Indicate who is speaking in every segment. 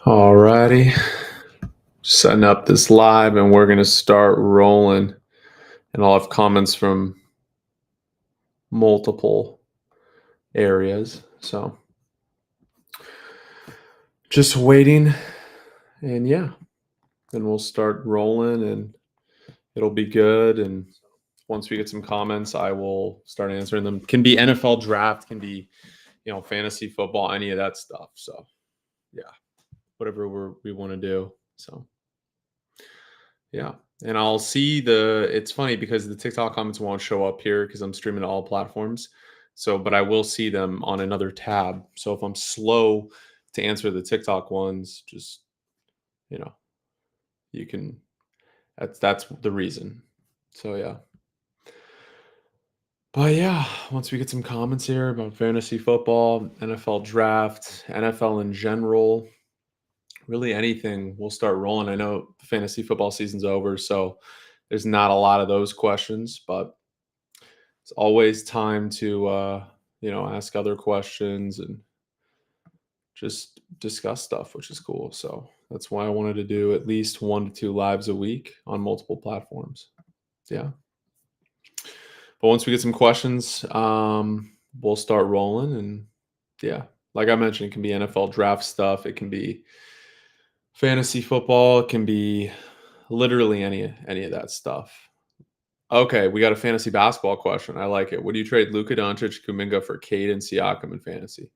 Speaker 1: Alrighty, setting up this live and we're going to start rolling. And I'll have comments from multiple areas. So just waiting. And yeah, then we'll start rolling and it'll be good. And once we get some comments, I will start answering them. Can be NFL draft, can be, fantasy football, any of that stuff. So yeah, whatever we want to do. So yeah. And I'll see it's funny because the TikTok comments won't show up here because I'm streaming to all platforms. So, but I will see them on another tab. So if I'm slow to answer the TikTok ones, just, you know, you can, that's the reason. So yeah. But yeah, once we get some comments here about fantasy football, NFL draft, NFL in general, really anything, we'll start rolling. I know the fantasy football season's over, so there's not a lot of those questions, but it's always time to ask other questions and just discuss stuff, which is cool. So that's why I wanted to do at least 1 to 2 lives a week on multiple platforms. Yeah. But once we get some questions, we'll start rolling. And yeah, like I mentioned, it can be NFL draft stuff. It can be fantasy football. It can be literally any of that stuff. Okay, we got a fantasy basketball question. I like it. Would you trade Luka Doncic, Kuminga for Cade and Siakam in fantasy?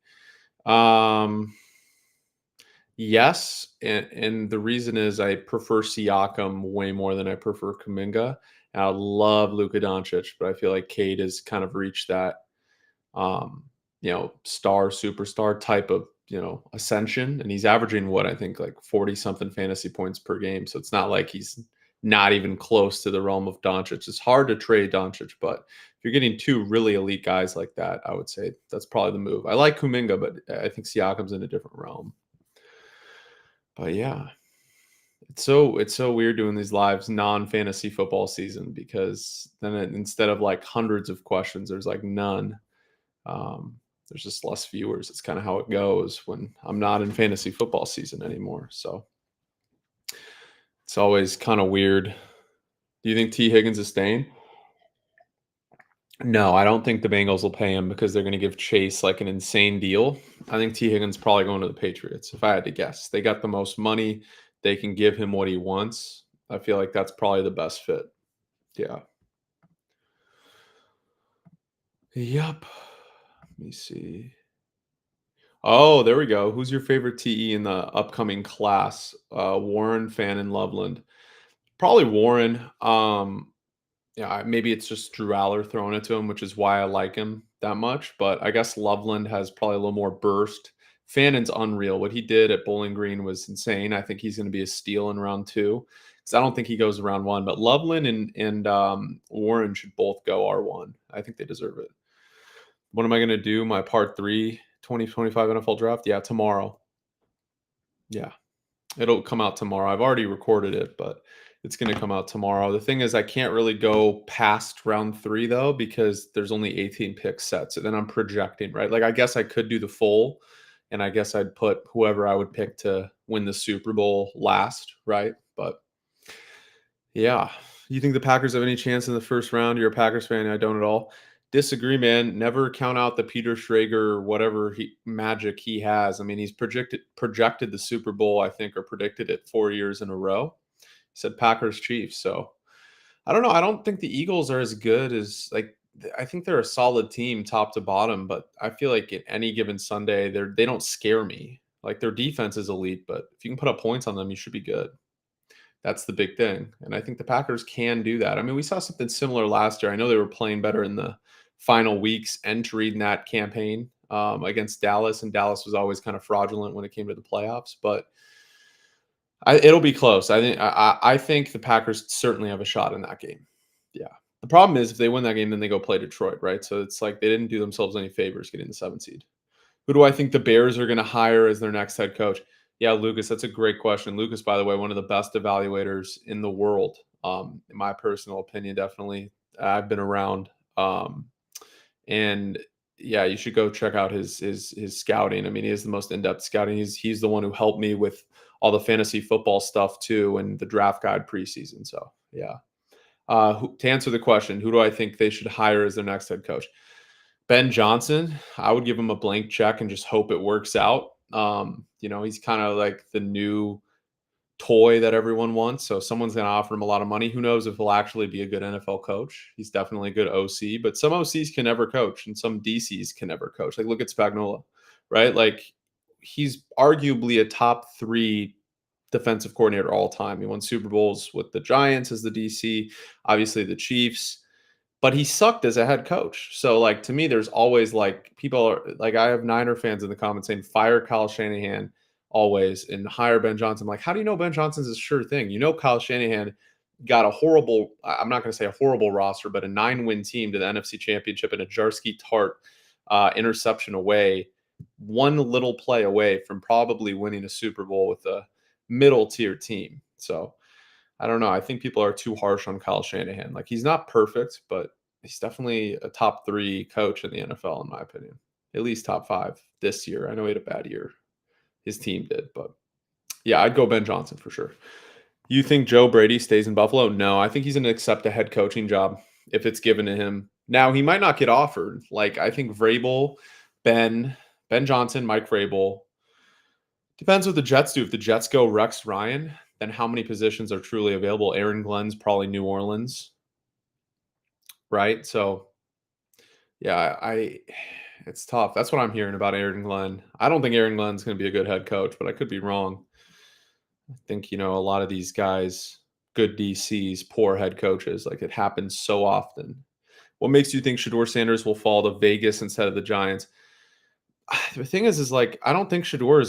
Speaker 1: Yes, and the reason is I prefer Siakam way more than I prefer Kuminga. And I love Luka Doncic, but I feel like Cade has kind of reached that star superstar type of, ascension. And he's averaging what I think like 40 something fantasy points per game. So it's not like he's not even close to the realm of Doncic. It's hard to trade Doncic, but if you're getting two really elite guys like that, I would say that's probably the move. I like Kuminga, but I think Siakam's in a different realm. But yeah, it's so weird doing these lives non-fantasy football season because then instead of like hundreds of questions, there's like none. Um, there's just less viewers. It's kind of how it goes when I'm not in fantasy football season anymore. So it's always kind of weird. Do you think T. Higgins is staying? No, I don't think the Bengals will pay him because they're going to give Chase like an insane deal. I think T. Higgins probably going to the Patriots. If I had to guess, they got the most money. They can give him what he wants. I feel like that's probably the best fit. Yeah. Yep. Let me see. Oh, there we go. Who's your favorite TE in the upcoming class? Warren, Fan, and Loveland. Probably Warren. Yeah, maybe it's just Drew Aller throwing it to him, which is why I like him that much. But I guess Loveland has probably a little more burst. Fannon's unreal. What he did at Bowling Green was insane. I think he's going to be a steal in round two because I don't think he goes round one. But Loveland and Warren should both go R1. I think they deserve it. What am I going to do? My part three 2025 NFL draft? Yeah, tomorrow. Yeah, it'll come out tomorrow. I've already recorded it, but it's going to come out tomorrow. The thing is, I can't really go past round three though because there's only 18 pick sets, and then I'm projecting, right? Like I guess I could do the full, and I guess I'd put whoever I would pick to win the Super Bowl last, right? But yeah, you think the Packers have any chance in the first round? You're a Packers fan. I don't at all. Disagree, man. Never count out the Peter Schrager, whatever magic he has. I mean, he's projected the Super Bowl, I think, or predicted it 4 years in a row. He said Packers Chiefs. So I don't know. I don't think the Eagles are as good as like I think they're a solid team top to bottom, but I feel like at any given Sunday, they don't scare me. Like their defense is elite, but if you can put up points on them, you should be good. That's the big thing. And I think the Packers can do that. I mean, we saw something similar last year. I know they were playing better in the final weeks entering that campaign against Dallas, and Dallas was always kind of fraudulent when it came to the playoffs. But it'll be close. I think the Packers certainly have a shot in that game. Yeah. The problem is if they win that game, then they go play Detroit, right? So it's like they didn't do themselves any favors getting the 7th seed. Who do I think the Bears are going to hire as their next head coach? Yeah, Lucas, that's a great question. Lucas, by the way, one of the best evaluators in the world, in my personal opinion, definitely. I've been around, and yeah, you should go check out his scouting. I mean, he has the most in depth scouting. He's the one who helped me with all the fantasy football stuff too and the draft guide preseason. So yeah. To answer the question, who do I think they should hire as their next head coach? Ben Johnson. I would give him a blank check and just hope it works out. He's kind of like the new toy that everyone wants. So someone's going to offer him a lot of money. Who knows if he'll actually be a good NFL coach? He's definitely a good OC, but some OCs can never coach and some DCs can never coach. Like look at Spagnuolo, right? Like he's arguably a top 3 defensive coordinator all time. He won Super Bowls with the Giants as the DC, obviously the Chiefs, but he sucked as a head coach. So like to me, there's always like people are like I have Niner fans in the comments saying fire Kyle Shanahan always and hire Ben Johnson. I'm like, how do you know Ben Johnson's a sure thing? You know, Kyle Shanahan got a horrible, I'm not going to say a horrible roster, but a 9-win team to the NFC Championship and a Jarsky Tart interception away, one little play away from probably winning a Super Bowl with a middle tier team. So I don't know. I think people are too harsh on Kyle Shanahan. Like he's not perfect, but he's definitely a top 3 coach in the NFL, in my opinion. At least top 5 this year. I know he had a bad year. His team did, but yeah, I'd go Ben Johnson for sure. You think Joe Brady stays in Buffalo? No, I think he's going to accept a head coaching job if it's given to him. Now he might not get offered. Like I think Vrabel, Ben Johnson, Mike Vrabel. Depends what the Jets do. If the Jets go Rex Ryan, then how many positions are truly available? Aaron Glenn's probably New Orleans, right? So yeah, it's tough. That's what I'm hearing about Aaron Glenn. I don't think Aaron Glenn's going to be a good head coach, but I could be wrong. I think, a lot of these guys, good DCs, poor head coaches, like it happens so often. What makes you think Shedeur Sanders will fall to Vegas instead of the Giants? The thing is like I don't think Shedeur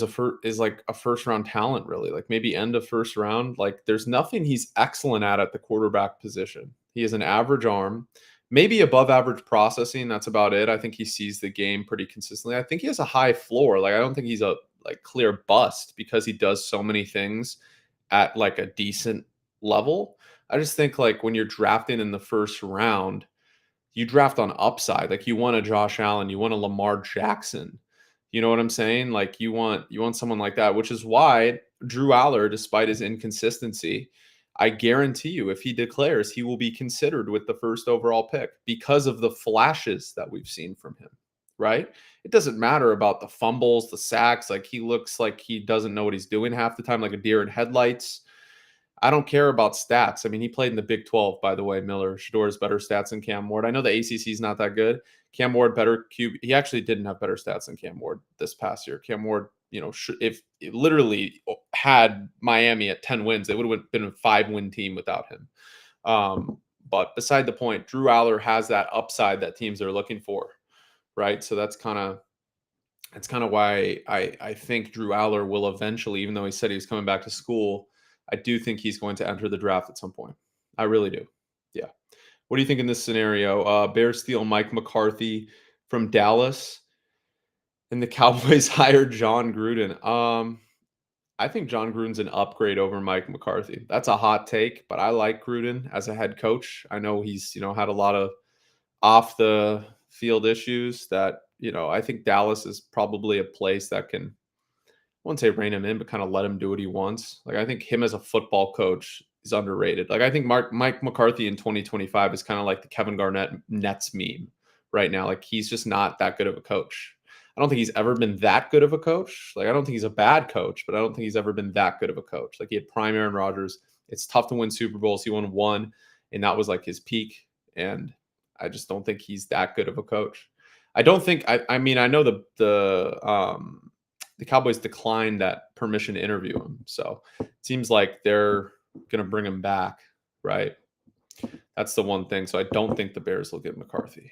Speaker 1: is like a first round talent really. Like maybe end of first round. Like there's nothing he's excellent at the quarterback position. He has an average arm, maybe above average processing. That's about it. I think he sees the game pretty consistently. I think he has a high floor. Like I don't think he's a like clear bust because he does so many things at like a decent level. I just think like when you're drafting in the first round, you draft on upside. Like you want a Josh Allen, you want a Lamar Jackson. You know what I'm saying? Like you want someone like that, which is why Drew Aller, despite his inconsistency, I guarantee you, if he declares, he will be considered with the first overall pick because of the flashes that we've seen from him. Right? It doesn't matter about the fumbles, the sacks. Like he looks like he doesn't know what he's doing half the time, like a deer in headlights. I don't care about stats. I mean, he played in the Big 12, by the way, Miller. Shedeur has better stats than Cam Ward. I know the ACC is not that good. Cam Ward better QB. He actually didn't have better stats than Cam Ward this past year. Cam Ward, if it literally had Miami at 10 wins, they would have been a 5-win team without him. But beside the point, Drew Aller has that upside that teams are looking for, right? So that's kind of why I think Drew Aller will eventually, even though he said he was coming back to school, I do think he's going to enter the draft at some point. I really do. Yeah. What do you think in this scenario? Bears steal Mike McCarthy from Dallas, and the Cowboys hire John Gruden. I think John Gruden's an upgrade over Mike McCarthy. That's a hot take, but I like Gruden as a head coach. I know he's had a lot of off the field issues that I think Dallas is probably a place that can, I wouldn't say rein him in, but kind of let him do what he wants. Like I think him as a football coach is underrated. Like I think Mike McCarthy in 2025 is kind of like the Kevin Garnett Nets meme right now. Like he's just not that good of a coach. I don't think he's ever been that good of a coach. Like I don't think he's a bad coach, but I don't think he's ever been that good of a coach. Like he had prime Aaron Rodgers. It's tough to win Super Bowls. He won one, and that was like his peak. And I just don't think he's that good of a coach. I don't think. I mean, I know the Cowboys declined that permission to interview him. So it seems like they're going to bring him back, right? That's the one thing. So I don't think the Bears will get McCarthy.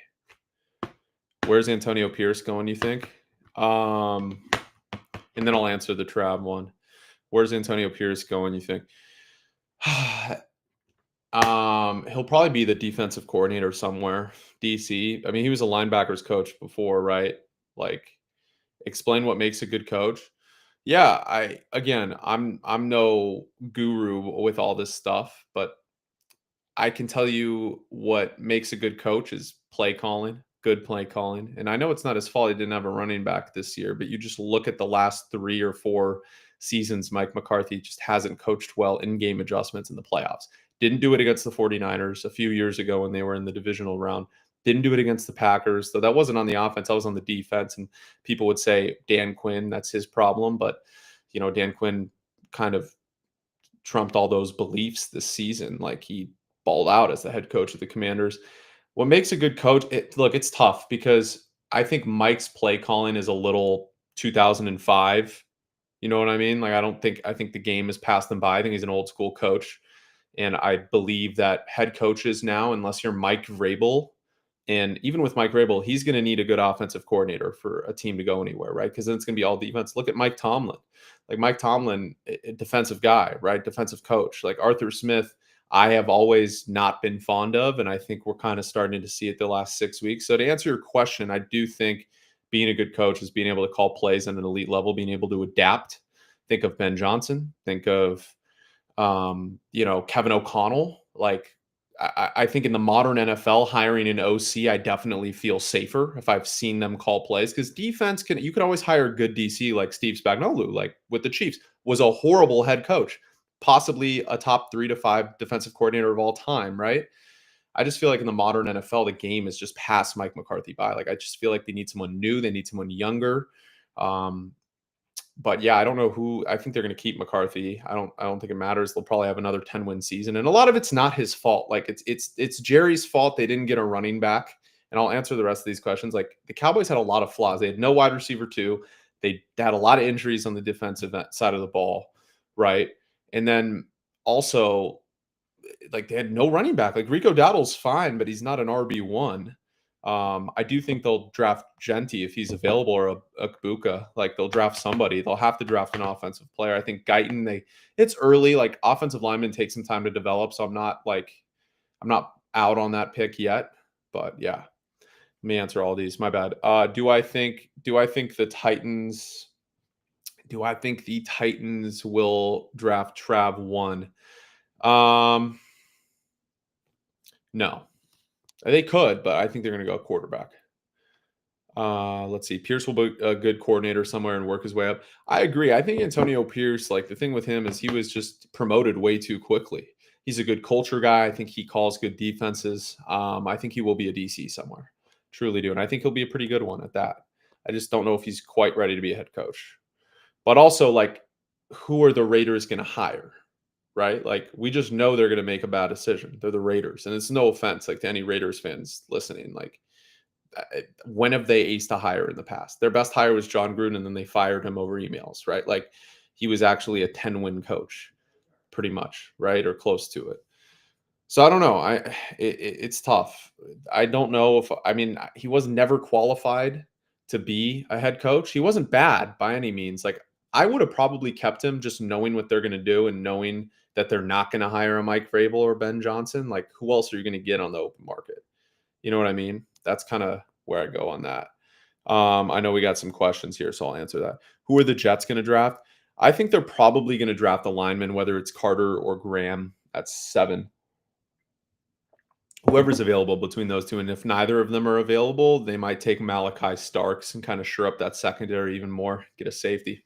Speaker 1: Where's Antonio Pierce going, you think? And then I'll answer the Trav one. Where's Antonio Pierce going, you think? He'll probably be the defensive coordinator somewhere. DC. I mean, he was a linebackers coach before, right? Like, explain what makes a good coach. Yeah, I'm no guru with all this stuff, but I can tell you what makes a good coach is play calling, good play calling. And I know it's not his fault he didn't have a running back this year, but you just look at the last 3 or 4 seasons, Mike McCarthy just hasn't coached well in game adjustments in the playoffs. Didn't do it against the 49ers a few years ago when they were in the divisional round. Didn't do it against the Packers. So that wasn't on the offense. That was on the defense. And people would say Dan Quinn, that's his problem. But, Dan Quinn kind of trumped all those beliefs this season. Like he balled out as the head coach of the Commanders. What makes a good coach? Look, it's tough because I think Mike's play calling is a little 2005. You know what I mean? Like I think the game has passed him by. I think he's an old school coach. And I believe that head coaches now, unless you're Mike Vrabel, and even with Mike Vrabel, he's going to need a good offensive coordinator for a team to go anywhere, right? Because then it's going to be all defense. Look at Mike Tomlin. Like Mike Tomlin, a defensive guy, right? Defensive coach. Like Arthur Smith, I have always not been fond of, and I think we're kind of starting to see it the last 6 weeks. So to answer your question, I do think being a good coach is being able to call plays at an elite level, being able to adapt. Think of Ben Johnson. Think of Kevin O'Connell. Like I think in the modern NFL, hiring an OC, I definitely feel safer if I've seen them call plays because defense you can always hire a good DC like Steve Spagnuolo, like with the Chiefs, was a horrible head coach, possibly a top 3 to 5 defensive coordinator of all time, right? I just feel like in the modern NFL, the game is just past Mike McCarthy by. Like I just feel like they need someone new, they need someone younger. But yeah, I don't know who. I think they're going to keep McCarthy. I don't think it matters. They'll probably have another 10-win season, and a lot of it's not his fault. Like it's Jerry's fault. They didn't get a running back. And I'll answer the rest of these questions. Like the Cowboys had a lot of flaws. They had no wide receiver too. They had a lot of injuries on the defensive side of the ball, right? And then also, like they had no running back. Like Rico Dowdle's fine, but he's not an RB1. I do think they'll draft Genti if he's available or a Kubuka. Like they'll draft somebody. They'll have to draft an offensive player. I think Guyton, it's early. Like offensive linemen take some time to develop. So I'm not out on that pick yet. But yeah, let me answer all these. My bad. Do I think the Titans? Do I think the Titans will draft Trav 1? No. They could, but I think they're going to go quarterback. Let's see. Pierce will be a good coordinator somewhere and work his way up. I agree. I think Antonio Pierce, like the thing with him is he was just promoted way too quickly. He's a good culture guy. I think he calls good defenses. I think he will be a DC somewhere. Truly do. And I think he'll be a pretty good one at that. I just don't know if he's quite ready to be a head coach. But also, like, who are the Raiders going to hire? Right? Like, we just know they're going to make a bad decision. They're the Raiders. And it's no offense, like, to any Raiders fans listening. Like, when have they aced a hire in the past? Their best hire was John Gruden, and then they fired him over emails, right? Like, he was actually a 10-win coach, pretty much, right? Or close to it. So I don't know. It's tough. I don't know he was never qualified to be a head coach. He wasn't bad by any means. Like I would have probably kept him just knowing what they're going to do and knowing that they're not going to hire a Mike Vrabel or Ben Johnson. Like who else are you going to get on the open market? You know what I mean? That's kind of where I go on that. I know we got some questions here, so I'll answer that. Who are the Jets going to draft? I think they're probably going to draft a lineman, whether it's Carter or Graham at 7. Whoever's available between those two. And if neither of them are available, they might take Malachi Starks and kind of shore up that secondary even more, get a safety.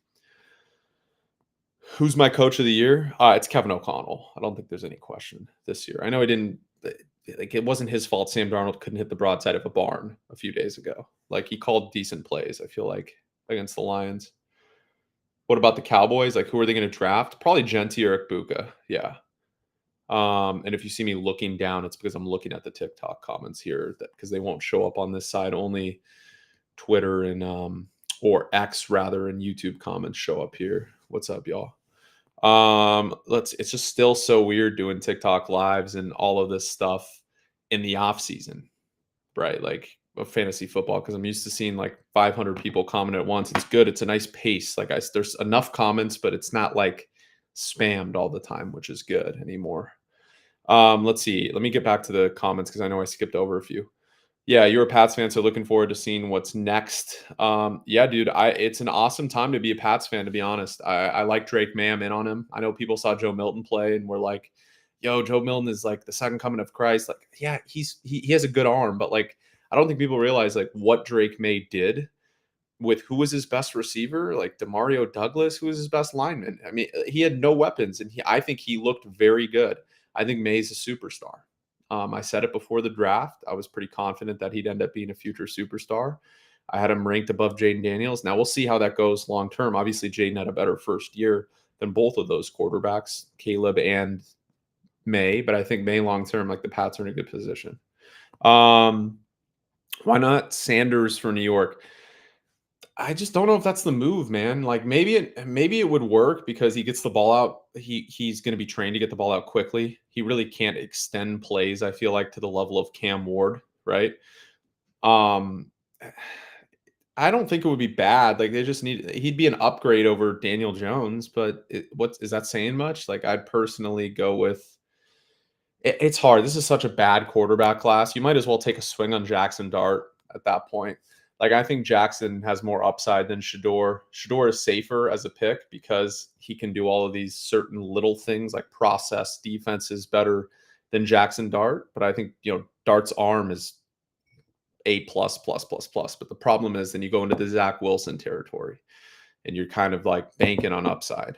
Speaker 1: Who's my coach of the year? It's Kevin O'Connell. I don't think there's any question this year. I know it wasn't his fault Sam Darnold couldn't hit the broadside of a barn a few days ago. Like he called decent plays, I feel like, against the Lions. What about the Cowboys? Like who are they going to draft? Probably Genti or Ikbuka. Yeah. And if you see me looking down, it's because I'm looking at the TikTok comments here because they won't show up on this side. Only Twitter and or X rather and YouTube comments show up here. What's up, y'all? It's just still so weird doing TikTok lives and all of this stuff in the off season, right? Like of fantasy football, because I'm used to seeing like 500 people comment at once. It's good. It's a nice pace. Like there's enough comments, but it's not like spammed all the time, which is good anymore. Let's see. Let me get back to the comments because I know I skipped over a few. Yeah, you're a Pats fan, so looking forward to seeing what's next. Yeah, dude, it's an awesome time to be a Pats fan, to be honest. I like Drake May. I'm in on him. I know people saw Joe Milton play and were like, yo, Joe Milton is like the second coming of Christ. Like, yeah, he has a good arm, but like I don't think people realize like what Drake May did with who was his best receiver, like Demario Douglas, who was his best lineman. I mean, he had no weapons, and I think he looked very good. I think May's a superstar. I said it before the draft. I was pretty confident that he'd end up being a future superstar. I had him ranked above Jaden Daniels. Now we'll see how that goes long term. Obviously, Jaden had a better first year than both of those quarterbacks, Caleb and May. But I think May long term, like the Pats are in a good position. Why not Sanders for New York? I just don't know if that's the move, man. Like maybe it would work because he gets the ball out. He's going to be trained to get the ball out quickly. He really can't extend plays, I feel like, to the level of Cam Ward, right? Um I don't think it would be bad. Like they just he'd be an upgrade over Daniel Jones, but what is that saying much? Like I'd personally go with it's hard. This is such a bad quarterback class. You might as well take a swing on Jackson Dart at that point. Like I think Jackson has more upside than Shador. Shador is safer as a pick because he can do all of these certain little things like process defenses better than Jackson Dart. But I think Dart's arm is A plus plus plus plus. But the problem is then you go into the Zach Wilson territory and you're kind of like banking on upside.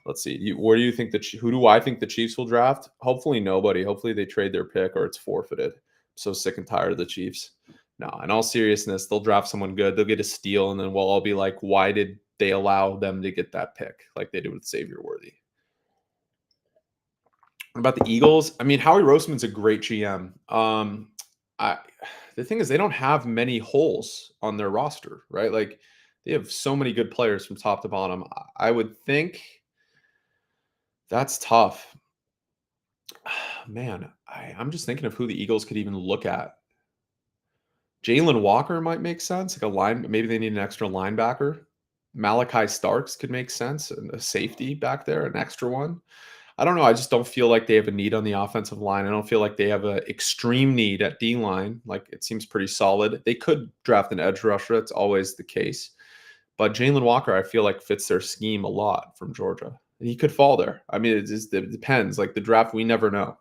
Speaker 1: Let's see. Where do you think who do I think the Chiefs will draft? Hopefully nobody. Hopefully they trade their pick or it's forfeited. I'm so sick and tired of the Chiefs. No, in all seriousness, they'll draft someone good. They'll get a steal, and then we'll all be like, why did they allow them to get that pick like they did with Xavier Worthy? What about the Eagles? I mean, Howie Roseman's a great GM. The thing is, they don't have many holes on their roster, right? Like they have so many good players from top to bottom. I would think that's tough. Man, I'm just thinking of who the Eagles could even look at. Jalen Walker might make sense, like a line. Maybe they need an extra linebacker. Malachi Starks could make sense, and a safety back there, an extra one. I don't know. I just don't feel like they have a need on the offensive line. I don't feel like they have an extreme need at D line. Like it seems pretty solid. They could draft an edge rusher. That's always the case. But Jalen Walker, I feel like fits their scheme a lot from Georgia. And he could fall there. I mean, it depends. Like the draft, we never know.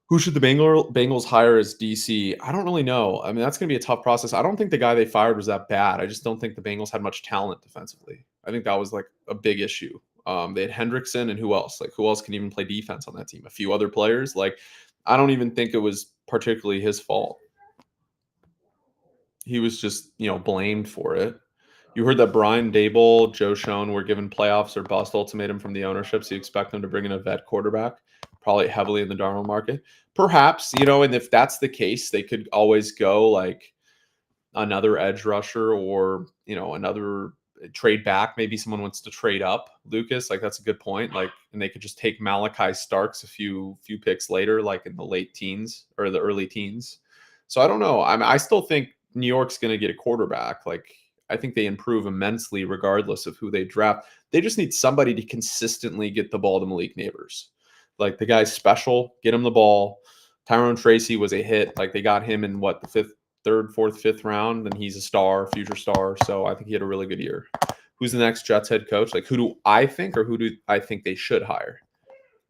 Speaker 1: Who should the Bengals hire as DC? I don't really know. I mean, that's going to be a tough process. I don't think the guy they fired was that bad. I just don't think the Bengals had much talent defensively. I think that was like a big issue. They had Hendrickson and who else? Like, who else can even play defense on that team? A few other players. Like, I don't even think it was particularly his fault. He was just, blamed for it. You heard that Brian Dable, Joe Schoen were given playoffs or bust ultimatum from the ownership, so you expect them to bring in a vet quarterback, probably heavily in the Darnold market. Perhaps, and if that's the case, they could always go like another edge rusher or, another trade back. Maybe someone wants to trade up, Lucas. Like that's a good point. Like, and they could just take Malachi Starks a few picks later, like in the late teens or the early teens. So I don't know. I still think New York's going to get a quarterback. Like, I think they improve immensely regardless of who they draft. They just need somebody to consistently get the ball to Malik Nabers. Like the guy's special, get him the ball. Tyrone Tracy was a hit. Like they got him in the third, fourth, fifth round, and he's a star, future star. So I think he had a really good year. Who's the next Jets head coach? Like who do I think, or who do I think they should hire?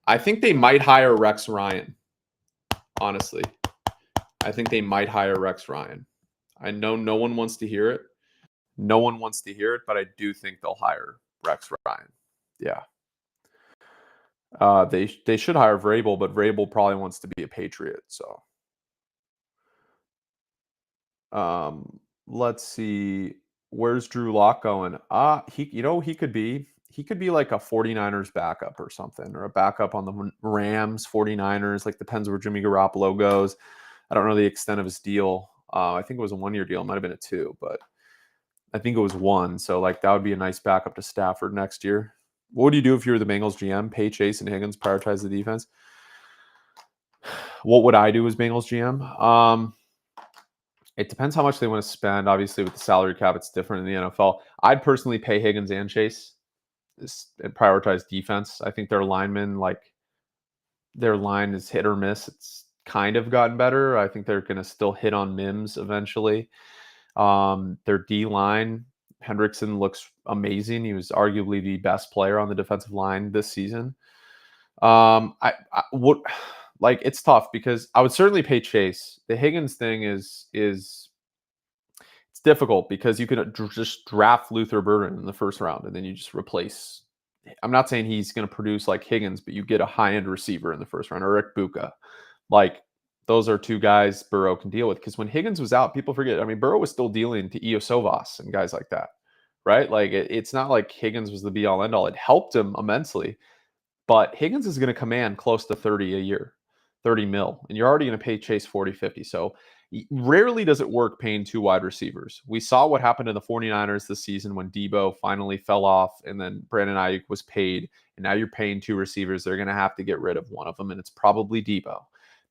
Speaker 1: I think they might hire Rex Ryan. Honestly, I think they might hire Rex Ryan. I know no one wants to hear it. No one wants to hear it, but I do think they'll hire Rex Ryan. Yeah. They should hire Vrabel, but Vrabel probably wants to be a Patriot. So, let's see. Where's Drew Lock going? He could be like a 49ers backup or something, or a backup on the Rams, 49ers. Like depends where Jimmy Garoppolo goes. I don't know the extent of his deal. I think it was a 1-year deal. It might have been a 2, but I think it was 1. So like that would be a nice backup to Stafford next year. What would you do if you were the Bengals GM? Pay Chase and Higgins, prioritize the defense. What would I do as Bengals GM? It depends how much they want to spend. Obviously, with the salary cap, it's different in the NFL. I'd personally pay Higgins and Chase and prioritize defense. I think their linemen, their line is hit or miss. It's kind of gotten better. I think they're going to still hit on Mims eventually. Their D line, Hendrickson looks amazing. He was arguably the best player on the defensive line this season. I would it's tough because I would certainly pay Chase. The Higgins thing is it's It's difficult because you could just draft Luther Burden in the first round and then you just replace. I'm not saying he's going to produce like Higgins, but you get a high end receiver in the first round, or Rick Buka. Like those are two guys Burrow can deal with. Because when Higgins was out, people forget. I mean, Burrow was still dealing to Iosovas and guys like that, right? Like it's not like Higgins was the be all end all. It helped him immensely, but Higgins is going to command close to 30 a year, 30 mil, and you're already going to pay Chase 40, 50. So rarely does it work paying two wide receivers. We saw what happened to the 49ers this season when Debo finally fell off and then Brandon Ayuk was paid. And now you're paying two receivers. They're going to have to get rid of one of them, and it's probably Debo.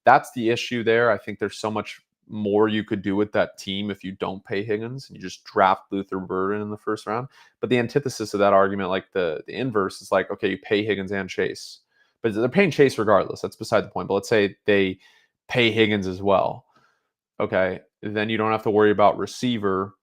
Speaker 1: That's the issue there. I think there's so much more you could do with that team if you don't pay Higgins and you just draft Luther Burden in the first round. But the antithesis of that argument, like the inverse, is like, okay, you pay Higgins and Chase, but they're paying Chase regardless. That's beside the point. But let's say they pay Higgins as well. Okay, then you don't have to worry about receiver,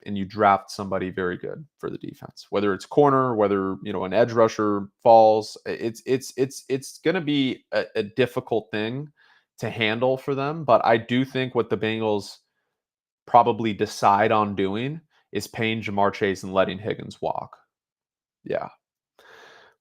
Speaker 1: and you draft somebody very good for the defense. Whether it's corner, whether an edge rusher falls, it's going to be a difficult thing to handle for them. But I do think what the Bengals probably decide on doing is paying Jamar Chase and letting Higgins walk. Yeah.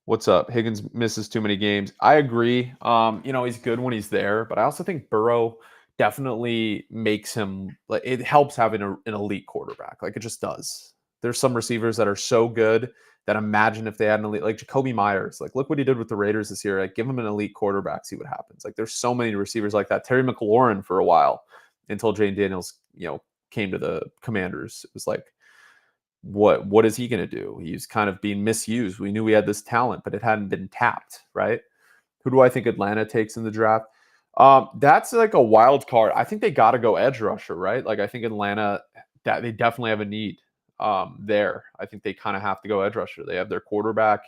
Speaker 1: What's up? Higgins misses too many games. I agree. He's good when he's there, but I also think Burrow definitely makes him like it helps having an elite quarterback. Like it just does. There's some receivers that are so good that imagine if they had an elite like Jacoby Myers. Like look what he did with the Raiders this year. Like give him an elite quarterback, see what happens. Like there's so many receivers like that. Terry McLaurin for a while until Jane Daniels, came to the Commanders. It was like what is he going to do? He's kind of being misused. We knew we had this talent, but it hadn't been tapped, right? Who do I think Atlanta takes in the draft? That's like a wild card. I think they got to go edge rusher, right? Like I think Atlanta, that they definitely have a need there. I think they kind of have to go edge rusher. They have their quarterback.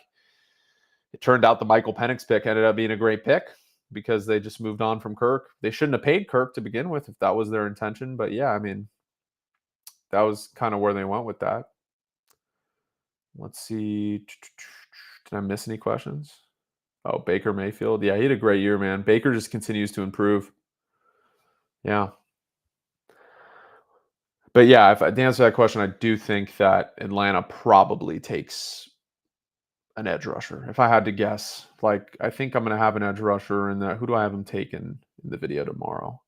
Speaker 1: It turned out the Michael Penix pick ended up being a great pick because they just moved on from Kirk. They shouldn't have paid Kirk to begin with if that was their intention. But yeah, I mean, that was kind of where they went with that. Let's see. Did I miss any questions? Oh, Baker Mayfield. Yeah, he had a great year, man. Baker just continues to improve. Yeah. But yeah, if I to answer that question, I do think that Atlanta probably takes an edge rusher. If I had to guess, like I think I'm gonna have an edge rusher in there. Who do I have him taken in the video tomorrow?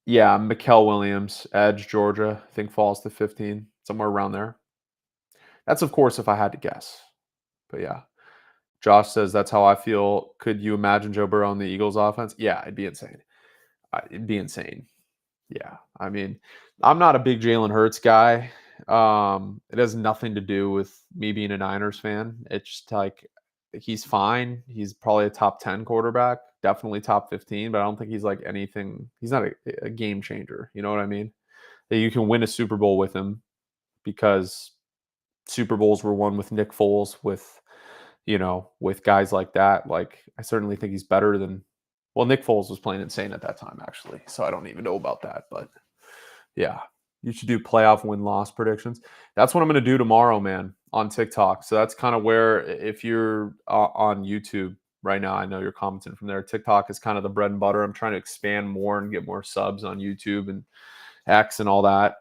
Speaker 1: Yeah, Mikael Williams, edge, Georgia. I think falls to 15, somewhere around there. That's of course if I had to guess. But yeah. Josh says that's how I feel. Could you imagine Joe Burrow in the Eagles offense? Yeah, it'd be insane. It'd be insane. Yeah. I mean, I'm not a big Jalen Hurts guy. It has nothing to do with me being a Niners fan. It's just like he's fine. He's probably a top 10 quarterback, definitely top 15, but I don't think he's like anything. He's not a game changer. You know what I mean? That you can win a Super Bowl with him because Super Bowls were won with Nick Foles, with guys like that. Like, I certainly think he's better than, well, Nick Foles was playing insane at that time, actually. So I don't even know about that. But yeah, you should do playoff win-loss predictions. That's what I'm going to do tomorrow, man, on TikTok. So that's kind of where, if you're on YouTube right now, I know you're commenting from there. TikTok is kind of the bread and butter. I'm trying to expand more and get more subs on YouTube and X and all that.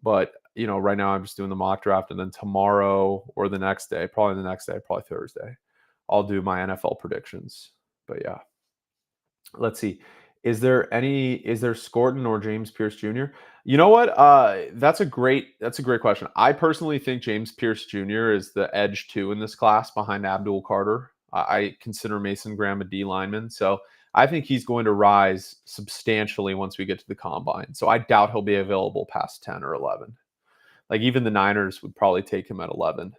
Speaker 1: But right now I'm just doing the mock draft, and then tomorrow or the next day, probably Thursday, I'll do my NFL predictions. But yeah, let's see. Is there Scorton or James Pierce Jr.? You know what? That's a great question. I personally think James Pierce Jr. is the edge 2 in this class behind Abdul Carter. I consider Mason Graham a D lineman, so I think he's going to rise substantially once we get to the combine. So I doubt he'll be available past 10 or 11. Like even the Niners would probably take him at 11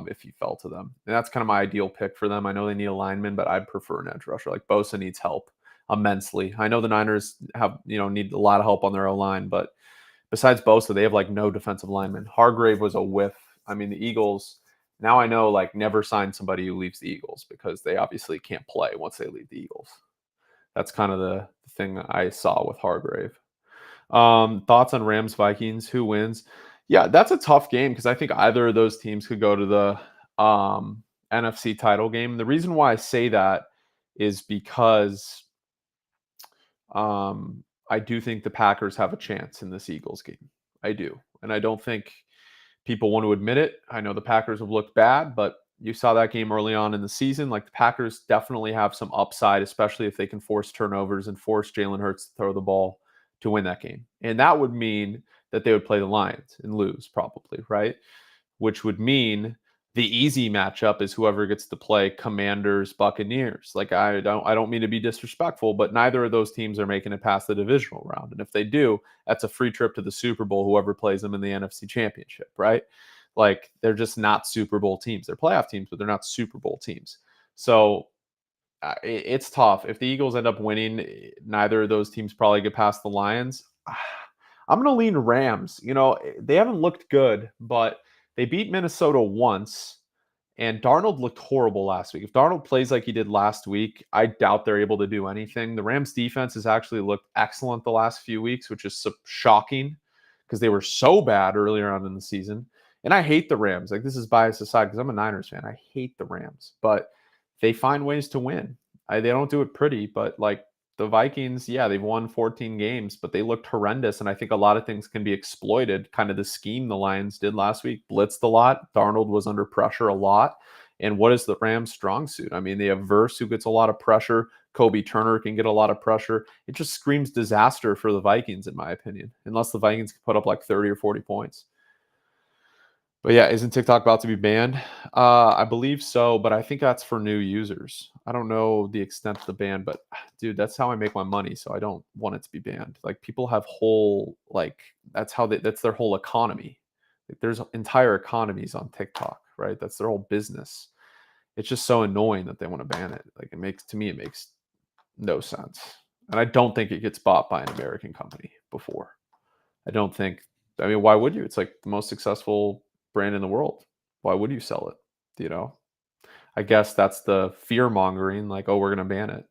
Speaker 1: if he fell to them. And that's kind of my ideal pick for them. I know they need a lineman, but I'd prefer an edge rusher. Like Bosa needs help immensely. I know the Niners have, need a lot of help on their O-line, but besides Bosa, they have like no defensive lineman. Hargrave was a whiff. I mean, the Eagles, now I know, like, never sign somebody who leaves the Eagles because they obviously can't play once they leave the Eagles. That's kind of the thing I saw with Hargrave. Thoughts on Rams Vikings? Who wins? Yeah, that's a tough game because I think either of those teams could go to the NFC title game. The reason why I say that is because I I do think the Packers have a chance in this Eagles game. I do. And I don't think people want to admit it. I know the Packers have looked bad, but you saw that game early on in the season. Like the Packers definitely have some upside, especially if they can force turnovers and force Jalen Hurts to throw the ball to win that game. And that would mean that they would play the Lions and lose, probably, right? Which would mean the easy matchup is whoever gets to play Commanders, Buccaneers. Like I don't mean to be disrespectful, but neither of those teams are making it past the divisional round. And if they do, that's a free trip to the Super Bowl, whoever plays them in the NFC Championship, right? Like they're just not Super Bowl teams. They're playoff teams, but they're not Super Bowl teams. So it's tough. If the Eagles end up winning, neither of those teams probably get past the Lions. I'm going to lean Rams. They haven't looked good, but they beat Minnesota once, and Darnold looked horrible last week. If Darnold plays like he did last week, I doubt they're able to do anything. The Rams defense has actually looked excellent the last few weeks, which is shocking because they were so bad earlier on in the season. And I hate the Rams. Like, this is bias aside because I'm a Niners fan. I hate the Rams, but they find ways to win. They don't do it pretty, but like the Vikings, yeah, they've won 14 games, but they looked horrendous. And I think a lot of things can be exploited. Kind of the scheme the Lions did last week, blitzed a lot. Darnold was under pressure a lot. And what is the Rams' strong suit? I mean, they have Verse, who gets a lot of pressure. Kobe Turner can get a lot of pressure. It just screams disaster for the Vikings, in my opinion, unless the Vikings can put up like 30 or 40 points. But yeah, isn't TikTok about to be banned? I believe so, but I think that's for new users. I don't know the extent of the ban, but dude, that's how I make my money. So I don't want it to be banned. Like people have that's their whole economy. Like, there's entire economies on TikTok, right? That's their whole business. It's just so annoying that they want to ban it. Like it makes no sense. And I don't think it gets bought by an American company before. I mean, why would you? It's like the most successful brand in the world. Why would you sell it? I guess that's the fear mongering, like, oh, we're going to ban it.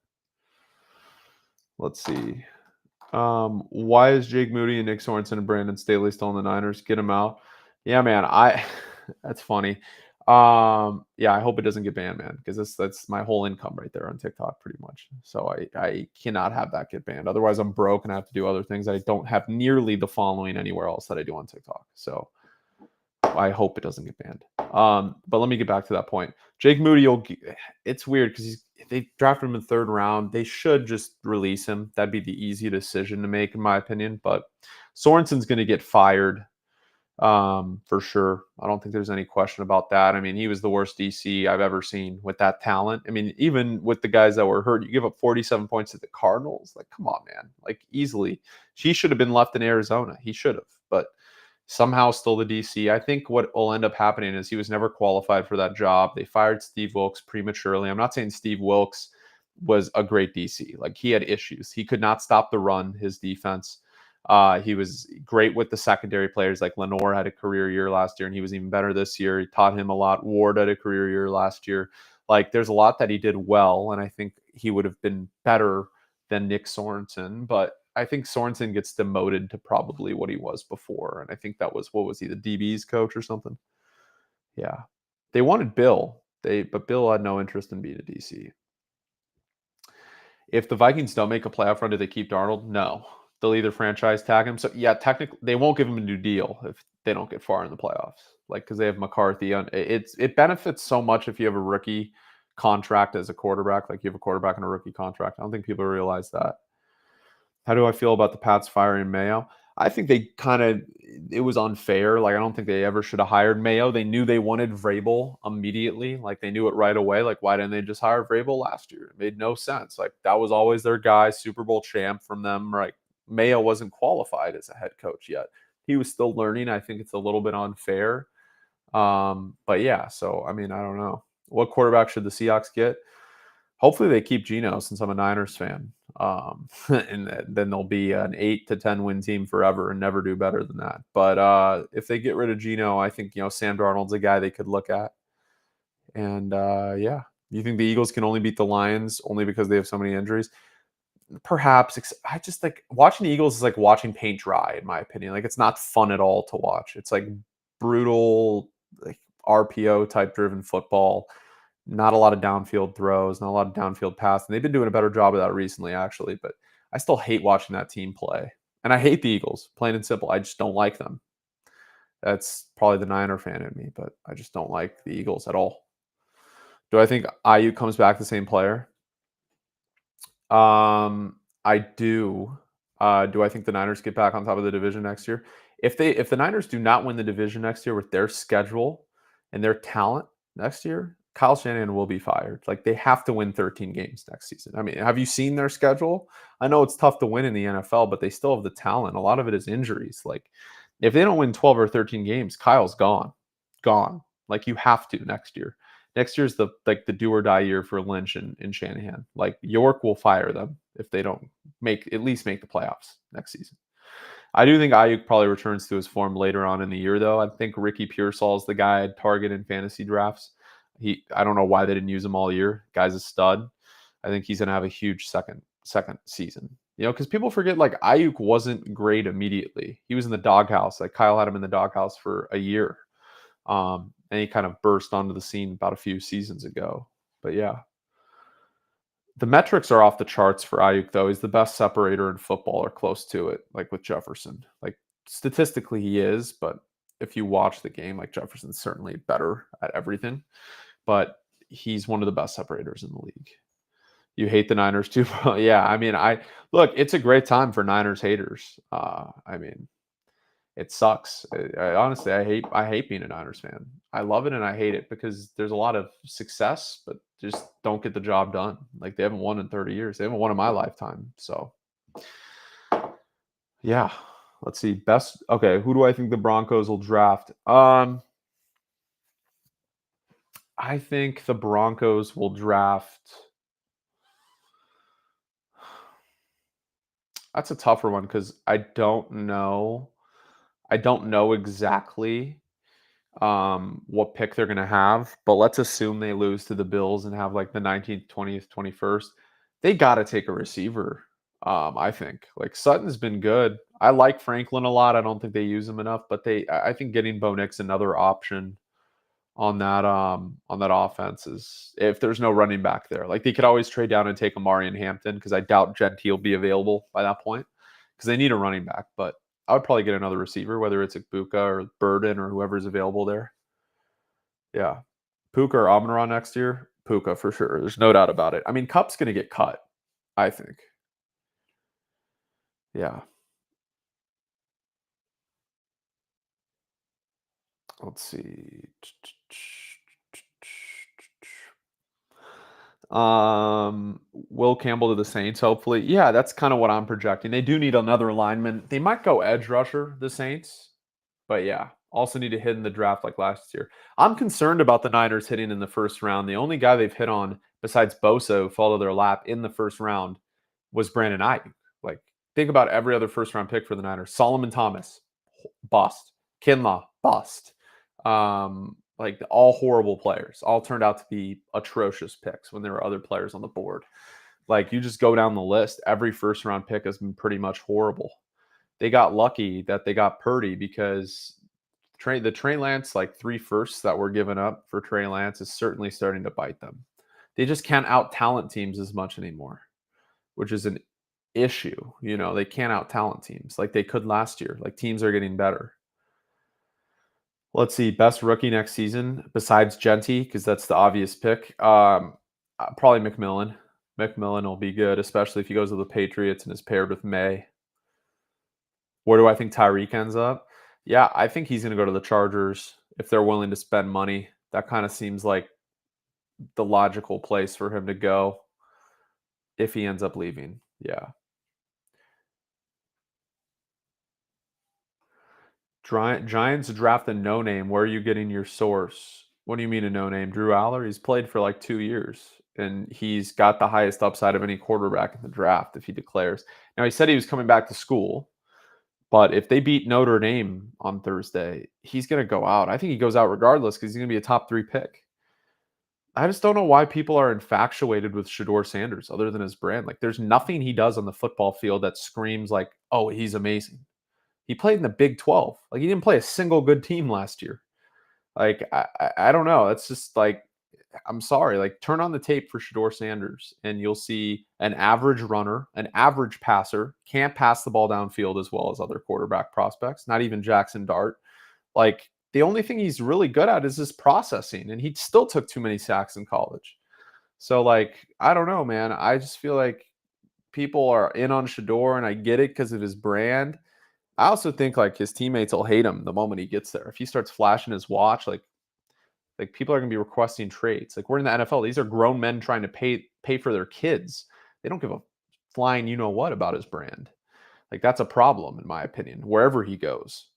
Speaker 1: Let's see. Why is Jake Moody and Nick Sorensen and Brandon Staley still in the Niners? Get them out. Yeah, man. That's funny. Yeah, I hope it doesn't get banned, man, because that's my whole income right there on TikTok, pretty much. So I cannot have that get banned. Otherwise, I'm broke and I have to do other things. I don't have nearly the following anywhere else that I do on TikTok. So I hope it doesn't get banned. But let me get back to that point. Jake Moody, it's weird because they drafted him in the third round. They should just release him. That'd be the easy decision to make, in my opinion. But Sorensen's going to get fired for sure. I don't think there's any question about that. I mean, he was the worst DC I've ever seen with that talent. I mean, even with the guys that were hurt, you give up 47 points to the Cardinals. Like, come on, man. Like, easily. He should have been left in Arizona. He should have. But somehow still the DC. I think what will end up happening is he was never qualified for that job. They fired Steve Wilks prematurely. I'm not saying Steve Wilks was a great DC. Like, he had issues. He could not stop the run, his defense. He was great with the secondary players. Like Lenore had a career year last year, and he was even better this year. He taught him a lot. Ward had a career year last year. Like, there's a lot that he did well, and I think he would have been better than Nick Sorensen. But I think Sorensen gets demoted to probably what he was before. And I think that was, what was he, the DB's coach or something? Yeah. They wanted Bill. But Bill had no interest in being a DC. If the Vikings don't make a playoff run, do they keep Darnold? No. They'll either franchise tag him. So yeah, technically they won't give him a new deal if they don't get far in the playoffs. Like, because they have McCarthy on it benefits so much if you have a rookie contract as a quarterback. Like, you have a quarterback on a rookie contract. I don't think people realize that. How do I feel about the Pats firing Mayo? I think it was unfair. Like, I don't think they ever should have hired Mayo. They knew they wanted Vrabel immediately. Like, they knew it right away. Like, why didn't they just hire Vrabel last year? It made no sense. Like, that was always their guy, Super Bowl champ from them. Right? Mayo wasn't qualified as a head coach yet. He was still learning. I think it's a little bit unfair. But yeah, so I mean, I don't know. What quarterback should the Seahawks get? Hopefully they keep Geno, since I'm a Niners fan. And then they'll be an 8 to 10 win team forever and never do better than that. But if they get rid of Geno, I think, Sam Darnold's a guy they could look at. And yeah, you think the Eagles can only beat the Lions only because they have so many injuries? Perhaps. I just like watching the Eagles is like watching paint dry, in my opinion. Like, it's not fun at all to watch. It's like brutal, like RPO type driven football. Not a lot of downfield throws, not a lot of downfield passing. They've been doing a better job of that recently, actually. But I still hate watching that team play. And I hate the Eagles, plain and simple. I just don't like them. That's probably the Niner fan in me, but I just don't like the Eagles at all. Do I think Ayuk comes back the same player? I do. Do I think the Niners get back on top of the division next year? If the Niners do not win the division next year with their schedule and their talent next year, Kyle Shanahan will be fired. Like they have to win 13 games next season. I mean, have you seen their schedule? I know it's tough to win in the NFL, but they still have the talent. A lot of it is injuries. Like if they don't win 12 or 13 games, Kyle's gone. Gone. Like you have to next year. Next year's the do or die year for Lynch and Shanahan. Like York will fire them if they don't at least make the playoffs next season. I do think Ayuk probably returns to his form later on in the year, though. I think Ricky Pearsall is the guy I'd target in fantasy drafts. I don't know why they didn't use him all year. Guy's a stud. I think he's gonna have a huge second season. Because people forget like Ayuk wasn't great immediately. He was in the doghouse. Like Kyle had him in the doghouse for a year. And he kind of burst onto the scene about a few seasons ago. But yeah. The metrics are off the charts for Ayuk, though. He's the best separator in football or close to it, like with Jefferson. Like statistically, he is, but if you watch the game, like Jefferson's certainly better at everything. But he's one of the best separators in the league. You hate the Niners too? Yeah, I mean, look, it's a great time for Niners haters. I mean, it sucks. Honestly, I hate being a Niners fan. I love it and I hate it because there's a lot of success, but just don't get the job done. Like they haven't won in 30 years. They haven't won in my lifetime. So yeah. Let's see. Best okay, who do I think the Broncos will draft? I think the Broncos will draft. That's a tougher one because I don't know. I don't know exactly what pick they're going to have, but let's assume they lose to the Bills and have like the 19th, 20th, 21st. They got to take a receiver. I think like Sutton's been good. I like Franklin a lot. I don't think they use him enough, but I think getting Bo Nix another option on that offense is if there's no running back there. Like they could always trade down and take Amari and Hampton because I doubt Gentile will be available by that point because they need a running back. But I would probably get another receiver, whether it's Buka or Burden or whoever's available there. Yeah. Puka or Amon next year? Puka for sure. There's no doubt about it. I mean, Cup's going to get cut, I think. Yeah. Let's see. Will Campbell to the Saints, hopefully. Yeah, that's kind of what I'm projecting. They do need another lineman. They might go edge rusher, the Saints. But yeah, also need to hit in the draft like last year. I'm concerned about the Niners hitting in the first round. The only guy they've hit on besides Bosa who fall to their lap in the first round was Brandon Ayuk. Like, think about every other first round pick for the Niners. Solomon Thomas, bust. Kinlaw, bust. Like all horrible players, all turned out to be atrocious picks when there were other players on the board. Like you just go down the list, every first round pick has been pretty much horrible. They got lucky that they got Purdy because the Trey Lance, like 3 firsts that were given up for Trey Lance is certainly starting to bite them. They just can't out talent teams as much anymore, which is an issue. They can't out talent teams like they could last year. Like teams are getting better. Let's see, best rookie next season besides Genty, because that's the obvious pick. Probably McMillan. McMillan will be good, especially if he goes to the Patriots and is paired with May. Where do I think Tyreek ends up? Yeah, I think he's going to go to the Chargers if they're willing to spend money. That kind of seems like the logical place for him to go if he ends up leaving. Yeah. Giants draft a no-name. Where are you getting your source? What do you mean a no-name? Drew Aller? He's played for like 2 years, and he's got the highest upside of any quarterback in the draft if he declares. Now, he said he was coming back to school, but if they beat Notre Dame on Thursday, he's going to go out. I think he goes out regardless because he's going to be a top 3 pick. I just don't know why people are infatuated with Shedeur Sanders other than his brand. Like, there's nothing he does on the football field that screams like, oh, he's amazing. He played in the Big 12. Like, he didn't play a single good team last year. Like, I don't know. It's just like I'm sorry, like turn on the tape for Shador Sanders and you'll see an average runner, an average passer, can't pass the ball downfield as well as other quarterback prospects, not even Jackson Dart. Like the only thing he's really good at is his processing, and he still took too many sacks in college. So like, I don't know, man. I just feel like people are in on Shador, and I get it because of his brand. I also think like his teammates will hate him the moment he gets there. If he starts flashing his watch, like people are going to be requesting trades. Like we're in the NFL. These are grown men trying to pay for their kids. They don't give a flying you know what about his brand. Like that's a problem in my opinion. Wherever he goes.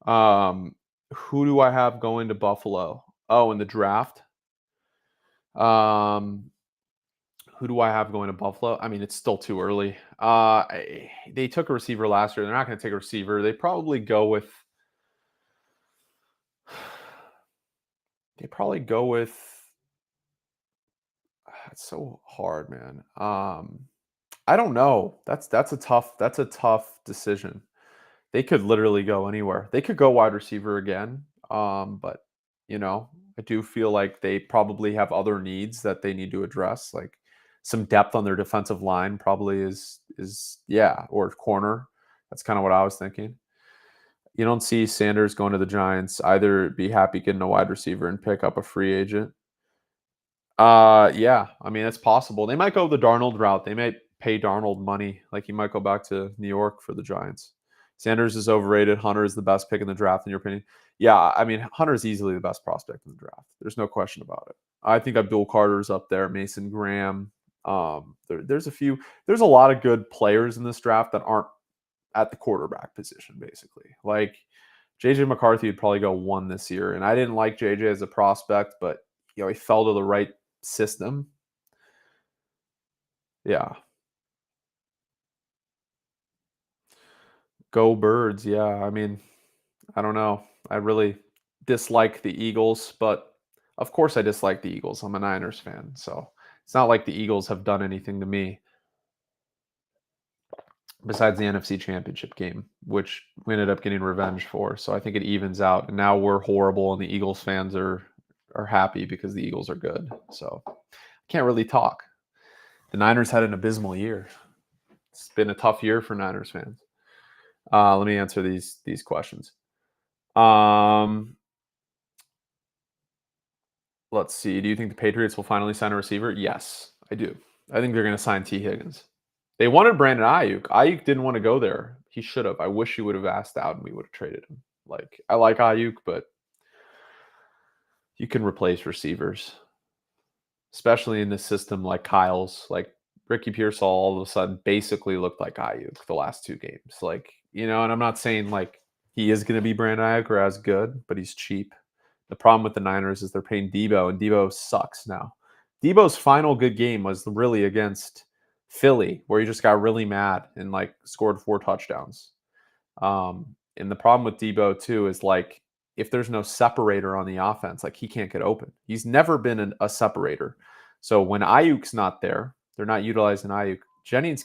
Speaker 1: Um, who do I have going to Buffalo? Oh, in the draft. Um, who do I have going to Buffalo? I mean, it's still too early. They took a receiver last year. They're not going to take a receiver. They probably go with. They probably go with. It's so hard, man. I don't know. That's a tough decision. They could literally go anywhere. They could go wide receiver again. But you know, I do feel like they probably have other needs that they need to address, like some depth on their defensive line probably is yeah, or corner. That's kind of what I was thinking. You don't see Sanders going to the Giants either be happy getting a wide receiver and pick up a free agent. Yeah, I mean, it's possible. They might go the Darnold route. They might pay Darnold money. Like he might go back to New York for the Giants. Sanders is overrated. Hunter is the best pick in the draft, in your opinion. Yeah, I mean, Hunter is easily the best prospect in the draft. There's no question about it. I think Abdul Carter's up there, Mason Graham. There's a few. There's a lot of good players in this draft that aren't at the quarterback position, basically. Like JJ McCarthy would probably go one this year, and I didn't like JJ as a prospect, but he fell to the right system. Yeah. Go Birds. Yeah. I mean, I don't know. I really dislike the Eagles, but of course I dislike the Eagles. I'm a Niners fan. So it's not like the Eagles have done anything to me besides the NFC Championship game, which we ended up getting revenge for. So I think it evens out. And now we're horrible and the Eagles fans are happy because the Eagles are good. So I can't really talk. The Niners had an abysmal year. It's been a tough year for Niners fans. Let me answer these questions. Um, let's see. Do you think the Patriots will finally sign a receiver? Yes, I do. I think they're going to sign T. Higgins. They wanted Brandon Ayuk. Ayuk didn't want to go there. He should have. I wish he would have asked out and we would have traded him. Like I like Ayuk, but you can replace receivers, especially in this system like Kyle's. Like Ricky Pearsall all of a sudden basically looked like Ayuk the last two games. Like, and I'm not saying like he is going to be Brandon Ayuk or as good, but he's cheap. The problem with the Niners is they're paying Debo, and Debo sucks now. Debo's final good game was really against Philly, where he just got really mad and like scored 4 touchdowns. And the problem with Debo too is like if there's no separator on the offense, like he can't get open. He's never been a separator. So when Ayuk's not there, they're not utilizing Ayuk. Jennings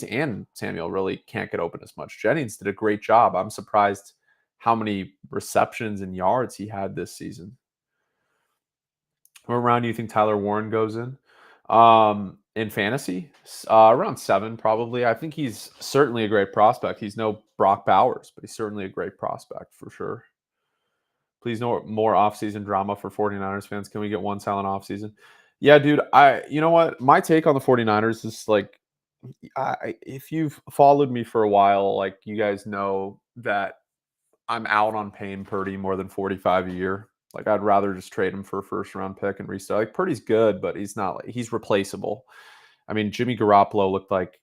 Speaker 1: and Samuel really can't get open as much. Jennings did a great job. I'm surprised how many receptions and yards he had this season. What round do you think Tyler Warren goes in fantasy? Around 7, probably. I think he's certainly a great prospect. He's no Brock Bowers, but he's certainly a great prospect for sure. Please no more offseason drama for 49ers fans. Can we get one silent offseason? Yeah, dude. You know what? My take on the 49ers is like, if you've followed me for a while, like you guys know that I'm out on paying Purdy more than 45 a year. Like I'd rather just trade him for a first round pick and restart. Like Purdy's good, but he's not like he's replaceable. I mean, Jimmy Garoppolo looked like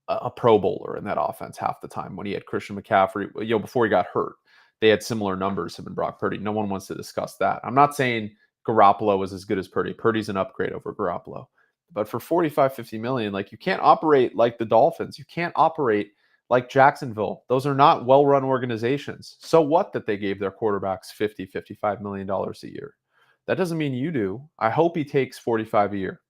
Speaker 1: a Pro Bowler in that offense half the time when he had Christian McCaffrey. Before he got hurt, they had similar numbers him and Brock Purdy. No one wants to discuss that. I'm not saying Garoppolo was as good as Purdy. Purdy's an upgrade over Garoppolo. But for 45, 50 million, like you can't operate like the Dolphins. You can't operate like Jacksonville. Those are not well-run organizations. So what that they gave their quarterbacks $50, $55 million a year? That doesn't mean you do. I hope he takes 45 a year.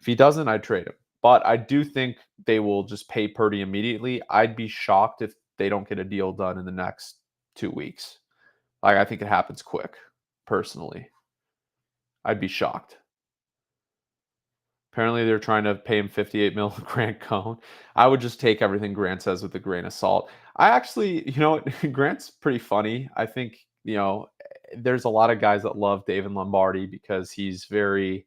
Speaker 1: If he doesn't, I'd trade him. But I do think they will just pay Purdy immediately. I'd be shocked if they don't get a deal done in the next 2 weeks. Like I think it happens quick, personally. I'd be shocked. Apparently, they're trying to pay him 58 mil Grant Cohn. I would just take everything Grant says with a grain of salt. I actually, what, Grant's pretty funny. I think, there's a lot of guys that love David Lombardi because he's very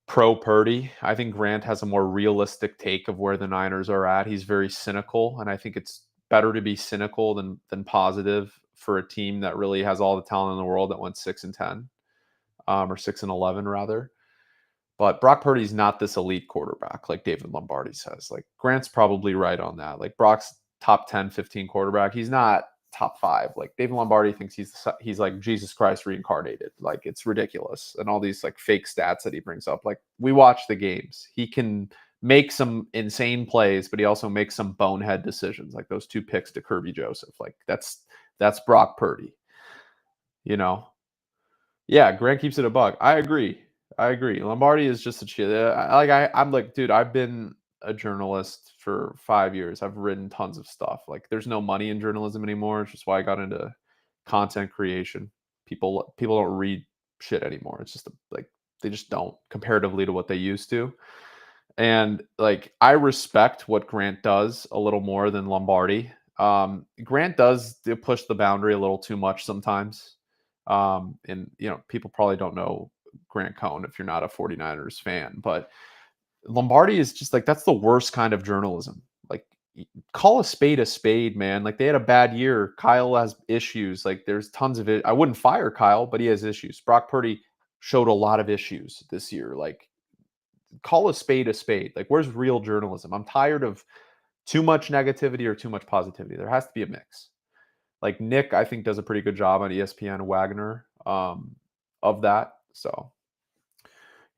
Speaker 1: pro Purdy. I think Grant has a more realistic take of where the Niners are at. He's very cynical, and I think it's better to be cynical than positive for a team that really has all the talent in the world that went 6-10, or 6-11 rather. But Brock Purdy's not this elite quarterback like David Lombardi says. Like Grant's probably right on that. Like Brock's top 10, 15 quarterback. He's not top 5. Like David Lombardi thinks he's like Jesus Christ reincarnated. Like it's ridiculous. And all these like fake stats that he brings up. Like we watch the games. He can make some insane plays, but he also makes some bonehead decisions, like those 2 picks to Kirby Joseph. Like that's Brock Purdy. Yeah, Grant keeps it a buck. I agree. Lombardi is just a chill. I'm like, dude, I've been a journalist for 5 years. I've written tons of stuff. Like, there's no money in journalism anymore. It's just why I got into content creation. People don't read shit anymore. It's just like they just don't comparatively to what they used to. And like, I respect what Grant does a little more than Lombardi. Grant does push the boundary a little too much sometimes. And people probably don't know Grant Cohn if you're not a 49ers fan, but Lombardi is just like, that's the worst kind of journalism. Like, call a spade, man. Like, they had a bad year. Kyle has issues. Like, there's tons of it. I wouldn't fire Kyle, but he has issues. Brock Purdy showed a lot of issues this year. Like, call a spade. Like, where's real journalism? I'm tired of too much negativity or too much positivity. There has to be a mix. Like Nick, I think, does a pretty good job on ESPN Wagner of that. So,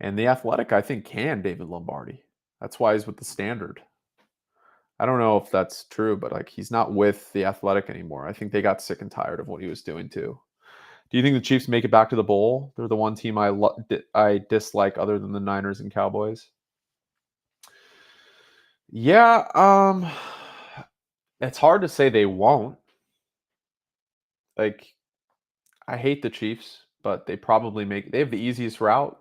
Speaker 1: and the Athletic, I think, can David Lombardi. That's why he's with the Standard. I don't know if that's true, but like he's not with the Athletic anymore. I think they got sick and tired of what he was doing too. Do you think the Chiefs make it back to the bowl? They're the one team I dislike other than the Niners and Cowboys. Yeah, it's hard to say they won't. Like, I hate the Chiefs, but they have the easiest route.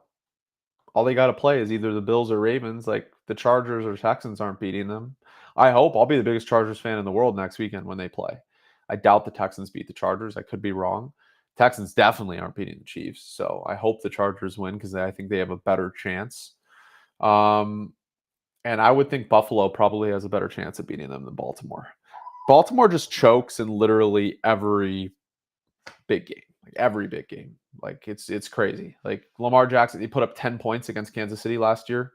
Speaker 1: All they got to play is either the Bills or Ravens. Like the Chargers or Texans aren't beating them. I hope I'll be the biggest Chargers fan in the world next weekend when they play. I doubt the Texans beat the Chargers. I could be wrong. Texans definitely aren't beating the Chiefs. So I hope the Chargers win because I think they have a better chance. And I would think Buffalo probably has a better chance of beating them than Baltimore. Baltimore just chokes in literally every big game. Like every big game. Like it's crazy. Like Lamar Jackson, he put up 10 points against Kansas City last year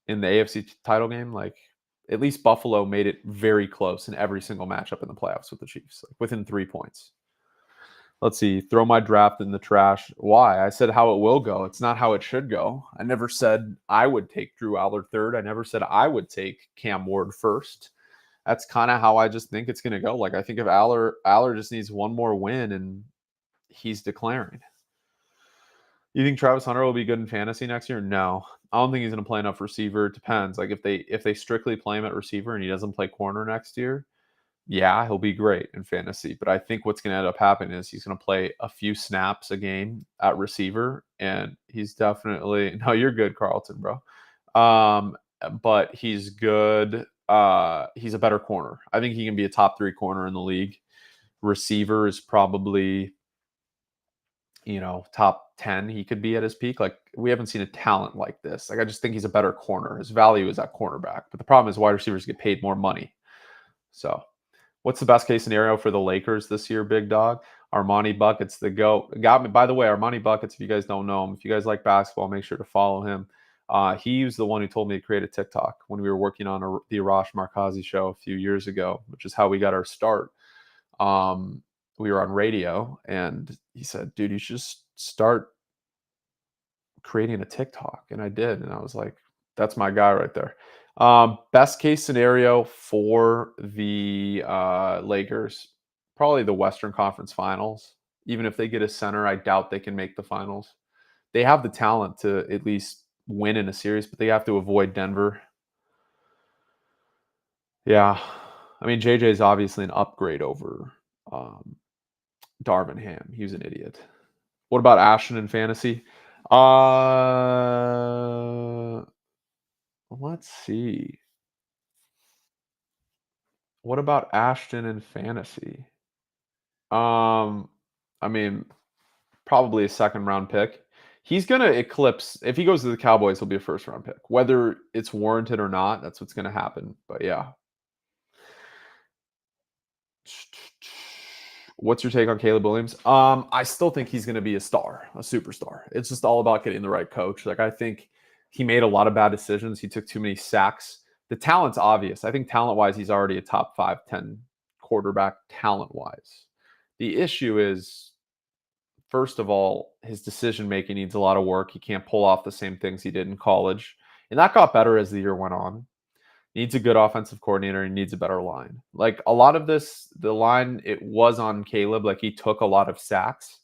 Speaker 1: in the AFC title game. Like at least Buffalo made it very close in every single matchup in the playoffs with the Chiefs, like within 3 points. Let's see. Throw my draft in the trash. Why? I said how it will go. It's not how it should go. I never said I would take Drew Allard third. I never said I would take Cam Ward first. That's kind of how I just think it's going to go. Like I think if Allard just needs one more win and he's declaring. You think Travis Hunter will be good in fantasy next year? No. I don't think he's going to play enough receiver. It depends. Like if they strictly play him at receiver and he doesn't play corner next year, yeah, he'll be great in fantasy. But I think what's going to end up happening is he's going to play a few snaps a game at receiver, and he's definitely no, you're good, Carlton, bro. But he's good. He's a better corner. I think he can be a top 3 corner in the league. Receiver is probably top 10 he could be at his peak. Like we haven't seen a talent like this. Like I just think he's a better corner. His value is at cornerback. But the problem is wide receivers get paid more money. So what's the best case scenario for the Lakers this year, big dog? Armani Buckets, the GOAT. Got me. By the way, Armani Buckets, if you guys don't know him, if you guys like basketball, make sure to follow him. He was the one who told me to create a TikTok when we were working on the Arash Markazi show a few years ago, which is how we got our start. We were on radio and he said, dude, you should just start creating a TikTok. And I did. And I was like, that's my guy right there. Best case scenario for the Lakers, probably the Western Conference Finals. Even if they get a center, I doubt they can make the finals. They have the talent to at least win in a series, but they have to avoid Denver. Yeah. I mean, JJ is obviously an upgrade over Darvin Ham. He was an idiot. What about Ashton in fantasy? Uh, let's see. What about Ashton in fantasy? Um, I mean, probably a second round pick. He's gonna eclipse if he goes to the Cowboys, he'll be a first round pick. Whether it's warranted or not, that's what's gonna happen. But yeah. What's your take on Caleb Williams? I still think he's going to be a star, a superstar. It's just all about getting the right coach. Like I think he made a lot of bad decisions. He took too many sacks. The talent's obvious. I think talent-wise, he's already a top 5, 10 quarterback talent-wise. The issue is, first of all, his decision making needs a lot of work. He can't pull off the same things he did in college, and that got better as the year went on. Needs a good offensive coordinator. He needs a better line. Like a lot of this, the line it was on Caleb. Like he took a lot of sacks,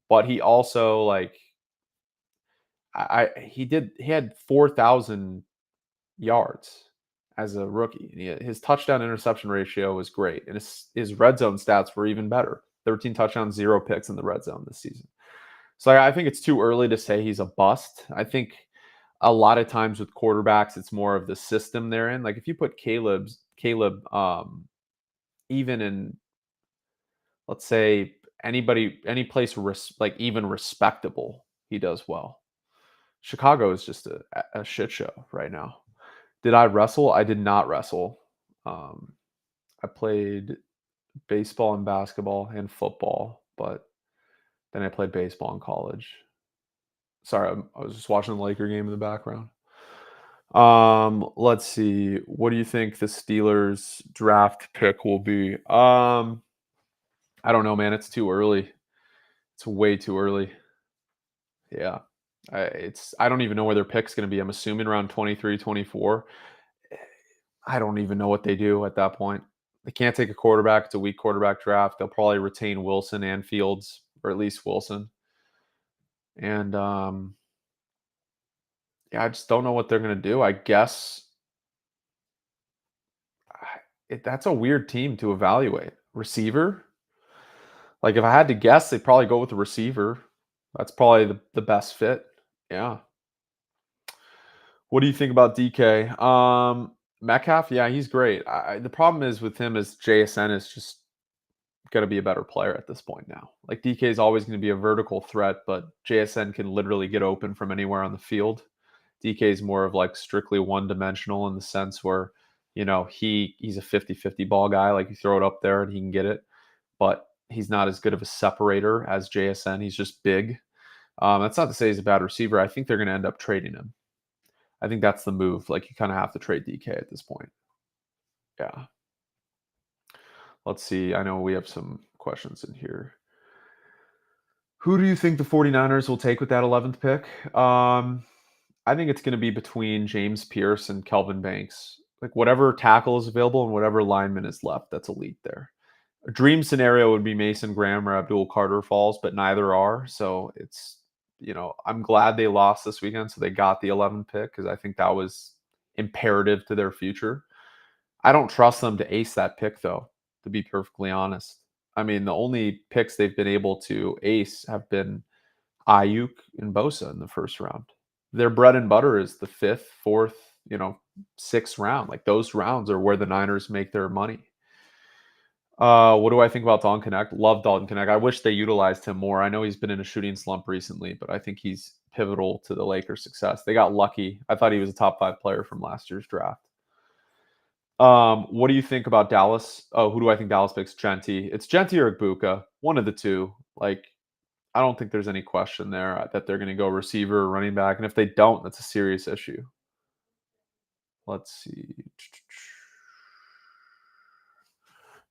Speaker 1: but he also like he had 4,000 yards as a rookie. And his touchdown interception ratio was great, and his red zone stats were even better. 13 touchdowns, 0 picks in the red zone this season. So I think it's too early to say he's a bust. I think a lot of times with quarterbacks, it's more of the system they're in. Like if you put Caleb, even in let's say any place like even respectable, he does well. Chicago is just a shit show right now. Did I wrestle? I did not wrestle. Um, I played baseball and basketball and football, but then I played baseball in college. Sorry, I was just watching the Laker game in the background. Let's see. What do you think the Steelers draft pick will be? I don't know, man. It's too early. It's way too early. Yeah. I don't even know where their pick's going to be. I'm assuming around 23, 24. I don't even know what they do at that point. They can't take a quarterback. It's a weak quarterback draft. They'll probably retain Wilson and Fields, or at least Wilson. And yeah, I just don't know what they're going to do. I guess that's a weird team to evaluate. Receiver? Like if I had to guess, they'd probably go with the receiver. That's probably the best fit. Yeah. What do you think about DK? Metcalf, yeah, he's great. The problem is with him is JSN is just going to be a better player at this point now. Like DK is always going to be a vertical threat, but JSN can literally get open from anywhere on the field. DK is more of like strictly one dimensional in the sense where, he's a 50-50 ball guy. Like you throw it up there and he can get it, but he's not as good of a separator as JSN. He's just big. That's not to say he's a bad receiver. I think they're going to end up trading him. I think that's the move. Like you kind of have to trade DK at this point. Yeah. Let's see. I know we have some questions in here. Who do you think the 49ers will take with that 11th pick? I think it's going to be between James Pierce and Kelvin Banks. Like whatever tackle is available and whatever lineman is left, that's elite there. A dream scenario would be Mason Graham or Abdul Carter falls, but neither are. So it's, I'm glad they lost this weekend. So they got the 11th pick because I think that was imperative to their future. I don't trust them to ace that pick, though, to be perfectly honest. I mean, the only picks they've been able to ace have been Ayuk and Bosa in the first round. Their bread and butter is the fifth, fourth, sixth round. Like those rounds are where the Niners make their money. What do I think about Dalton Connect? Love Dalton Connect. I wish they utilized him more. I know he's been in a shooting slump recently, but I think he's pivotal to the Lakers' success. They got lucky. I thought he was a top 5 player from last year's draft. What do you think about Dallas? Oh, who do I think Dallas picks? Genti. It's Genti or Igbokwe. One of the two. Like, I don't think there's any question there that they're going to go receiver or running back. And if they don't, that's a serious issue. Let's see.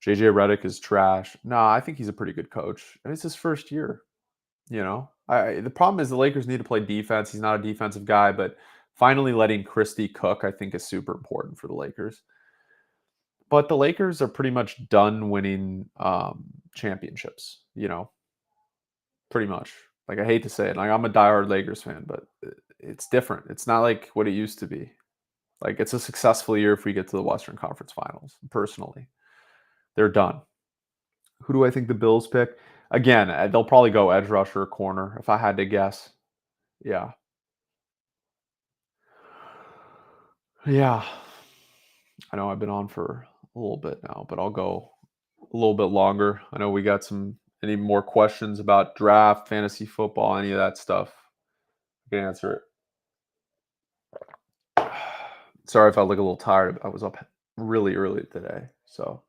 Speaker 1: JJ Redick is trash. No, I think he's a pretty good coach. And it's his first year. The problem is the Lakers need to play defense. He's not a defensive guy, but finally letting Christie cook, I think, is super important for the Lakers. But the Lakers are pretty much done winning championships, pretty much. Like, I hate to say it. Like, I'm a diehard Lakers fan, but it's different. It's not like what it used to be. Like, it's a successful year if we get to the Western Conference Finals, personally. They're done. Who do I think the Bills pick? Again, they'll probably go edge rusher or corner if I had to guess. Yeah. Yeah. I know I've been on for a little bit now, but I'll go a little bit longer. I know we got any more questions about draft, fantasy football, any of that stuff. I can answer it. Sorry if I look a little tired. I was up really early today. So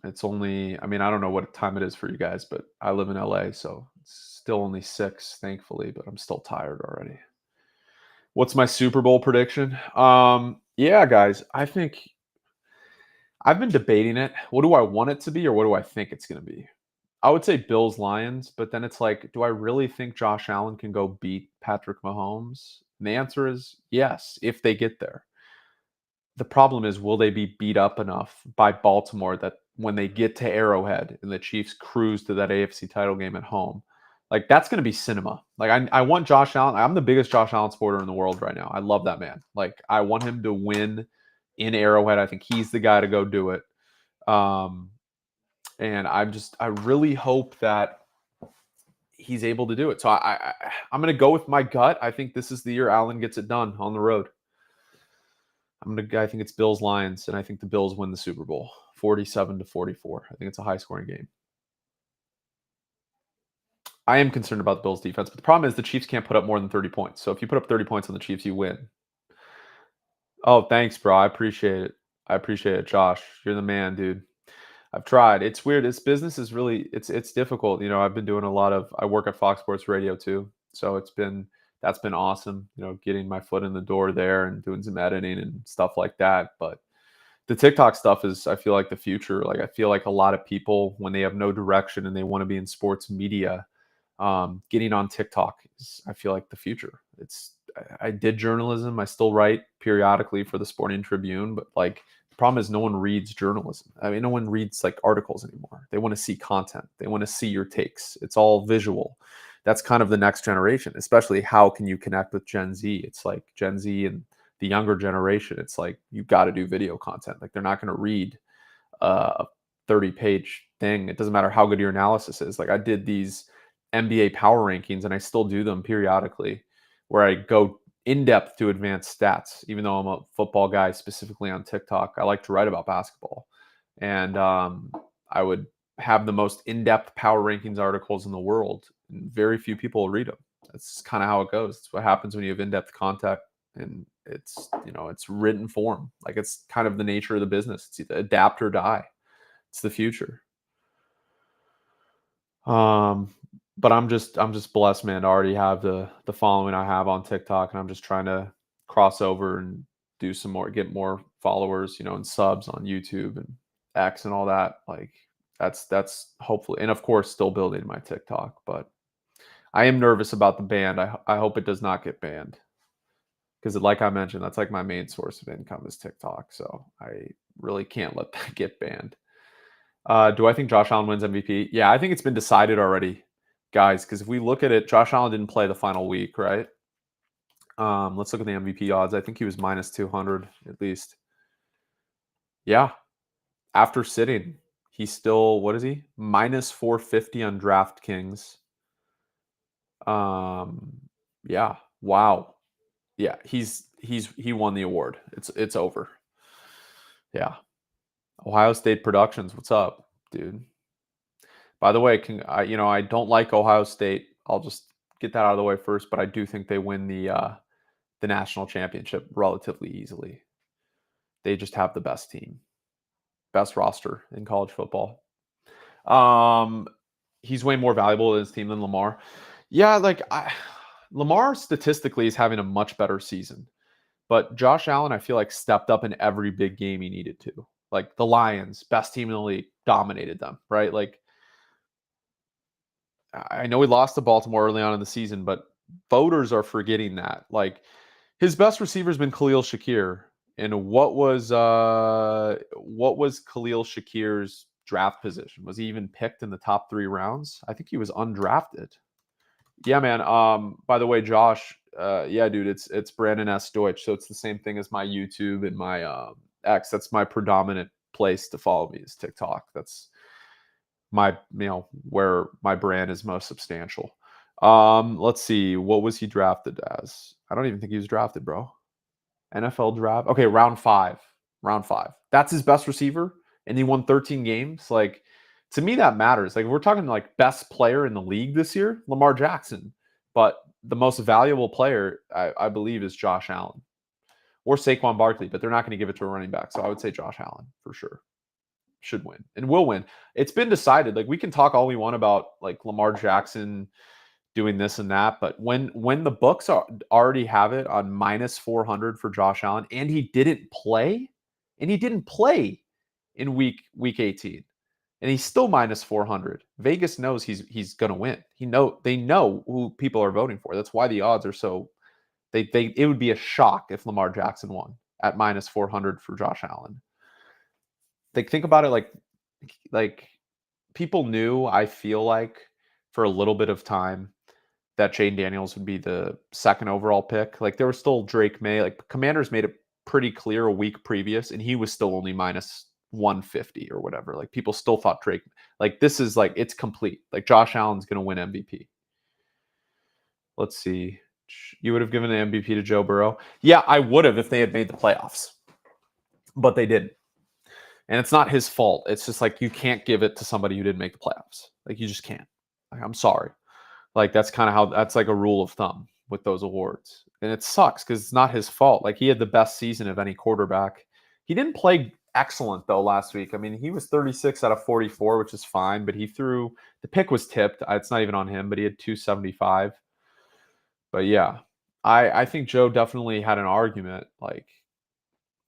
Speaker 1: it's only, I mean, I don't know what time it is for you guys, but I live in LA, so it's still only 6, thankfully, but I'm still tired already. What's my Super Bowl prediction? Yeah, guys, I think I've been debating it. What do I want it to be, or what do I think it's going to be? I would say Bills Lions, but then it's like, do I really think Josh Allen can go beat Patrick Mahomes? And the answer is yes, if they get there. The problem is, will they be beat up enough by Baltimore that when they get to Arrowhead and the Chiefs cruise to that AFC title game at home, like that's going to be cinema. Like I want Josh Allen. I'm the biggest Josh Allen supporter in the world right now. I love that man. Like I want him to win in Arrowhead. I think he's the guy to go do it. Um, and I really hope that he's able to do it. So I'm going to go with my gut. I think this is the year Allen gets it done on the road. I think it's Bills Lions, and I think the Bills win the Super Bowl, 47-44. I think it's a high scoring game. I am concerned about the Bills defense, but the problem is the Chiefs can't put up more than 30 points. So if you put up 30 points on the Chiefs, you win. Oh, thanks, bro. I appreciate it. I appreciate it, Josh. You're the man, dude. I've tried. It's weird. This business is really it's difficult. You know, I've been doing I work at Fox Sports Radio too. So that's been awesome, you know, getting my foot in the door there and doing some editing and stuff like that. But the TikTok stuff is, I feel like, the future. Like I feel like a lot of people, when they have no direction and they want to be in sports media, getting on TikTok is, I feel like, the future. I did journalism. I still write periodically for the Sporting Tribune, but like the problem is no one reads journalism. I mean, no one reads like articles anymore. They want to see content. They want to see your takes. It's all visual. That's kind of the next generation, especially how can you connect with Gen Z? It's like Gen Z and the younger generation. It's like you've got to do video content. Like they're not going to read a 30-page thing. It doesn't matter how good your analysis is. Like I did these NBA power rankings and I still do them periodically where I go in depth to advanced stats. Even though I'm a football guy specifically on TikTok, I like to write about basketball. And I would have the most in-depth power rankings articles in the world. And very few people will read them. That's kind of how it goes. It's what happens when you have in-depth content and it's written form. Like it's kind of the nature of the business. It's either adapt or die. It's the future. But I'm just blessed, man, to already have the following I have on TikTok, and I'm just trying to cross over and do some more, get more followers, and subs on YouTube and X and all that. Like that's hopefully, and of course, still building my TikTok. But I am nervous about the ban. I hope it does not get banned because, like I mentioned, that's like my main source of income is TikTok. So I really can't let that get banned. Do I think Josh Allen wins MVP? Yeah, I think it's been decided already, guys. Because if we look at it, Josh Allen didn't play the final week, right? Let's look at the MVP odds. I think he was minus 200 at least. Yeah, after sitting, he's still, what is he? Minus 450 on DraftKings. Yeah, wow. Yeah, he won the award. It's over. Yeah, Ohio State Productions. What's up, dude? By the way, I don't like Ohio State. I'll just get that out of the way first, but I do think they win the national championship relatively easily. They just have the best team, best roster in college football. He's way more valuable to his team than Lamar. Yeah, Lamar statistically is having a much better season, but Josh Allen, I feel like, stepped up in every big game he needed to. Like the Lions, best team in the league, dominated them, right? Like I know he lost to Baltimore early on in the season, but voters are forgetting that. Like his best receiver's been Khalil Shakir. And what was Khalil Shakir's draft position? Was he even picked in the top 3 rounds? I think he was undrafted. Yeah, man. By the way, Josh, yeah, dude, it's Brandon S. Deutsch. So it's the same thing as my YouTube and my X. That's my predominant place to follow me is TikTok. where my brand is most substantial. Let's see. What was he drafted as? I don't even think he was drafted, bro. NFL draft. Okay, round 5. Round 5. That's his best receiver and he won 13 games. Like to me that matters. Like if we're talking like best player in the league this year, Lamar Jackson. But the most valuable player I believe is Josh Allen or Saquon Barkley, but they're not going to give it to a running back. So I would say Josh Allen for sure should win and will win. It's been decided. Like we can talk all we want about like Lamar Jackson doing this and that, but when the books already have it on minus 400 for Josh Allen, and he didn't play, in week 18, and he's still minus 400. Vegas knows he's gonna win. They know who people are voting for. That's why the odds are so. It would be a shock if Lamar Jackson won at minus 400 for Josh Allen. Think about it like people knew, I feel like, for a little bit of time that Jayden Daniels would be the second overall pick. Like there was still Drake May. Like Commanders made it pretty clear a week previous, and he was still only minus 150 or whatever. Like people still thought Drake. Like this is like it's complete. Like Josh Allen's going to win MVP. Let's see. You would have given the MVP to Joe Burrow. Yeah, I would have if they had made the playoffs, but they didn't. And it's not his fault. It's just like you can't give it to somebody who didn't make the playoffs. Like you just can't. Like, I'm sorry. Like that's kind of how that's like a rule of thumb with those awards. And it sucks because it's not his fault. Like he had the best season of any quarterback. He didn't play excellent though last week. I mean, he was 36 out of 44, which is fine, but the pick was tipped. It's not even on him, but he had 275. But yeah, I think Joe definitely had an argument. Like